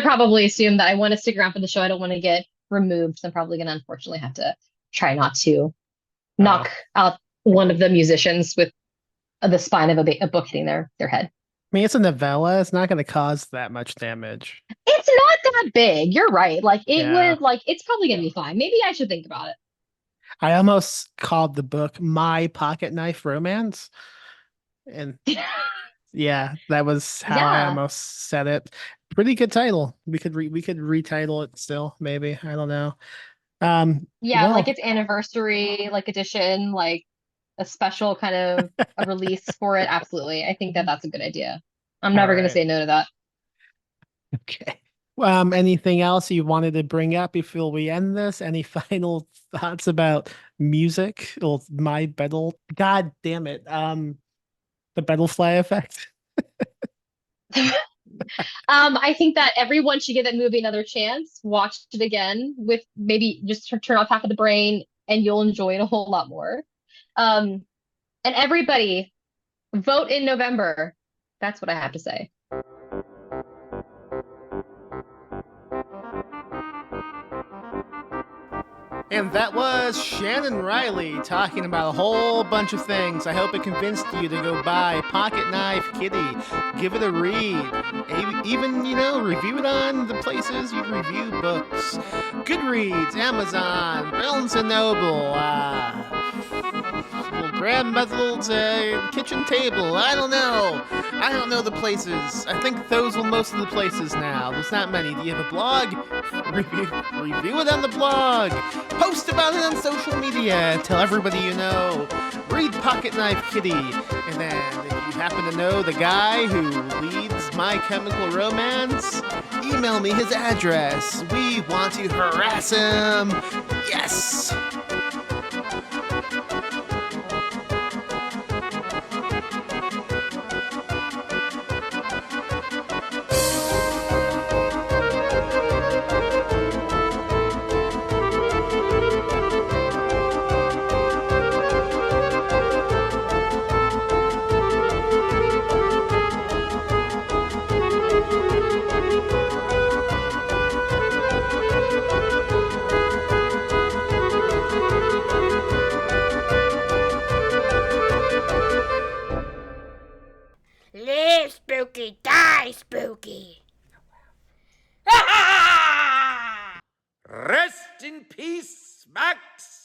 probably assume that I want to stick around for the show. I don't want to get removed, so I'm probably gonna unfortunately have to try not to Oh, knock out one of the musicians with the spine of a book hitting their head. I mean, it's a novella. It's not going to cause that much damage. It's not that big. You're right. Yeah. It's probably gonna be fine. Maybe I should think about I almost called the book My Pocket Knife Romance. And it. yeah, that was how I Yeah. almost said it. Pretty good title. We could retitle it still, maybe. I don't know. Yeah, like Well, its anniversary, like edition, like a special kind of a release for it. Absolutely. I think that that's a good idea. I'm all never going to right. say no to that. Okay. Anything else you wanted to bring up before we end this? Any final thoughts about music or my battle? God damn it. The Battlefly effect. I think that everyone should give that movie another chance. Watch it again with maybe just turn off half of the brain and you'll enjoy it a whole lot more. Um, and everybody vote in November. That's what I have to say. And that was Shannon Riley talking about a whole bunch of things. I hope it convinced you to go buy Pocket Knife Kitty. Give it a read. Even, review it on the places you review books. Goodreads, Amazon, Barnes & Noble, grandmother's kitchen table. I don't know. I don't know the places. I think those are most of the places now. There's not many. Do you have a blog? Review it on the blog. Post about it on social media. Tell everybody you know. Read Pocket Knife Kitty. And then if you happen to know the guy who leads My Chemical Romance, email me his address. We want to harass him. Yes. Live spooky, die spooky. Rest in peace, Max.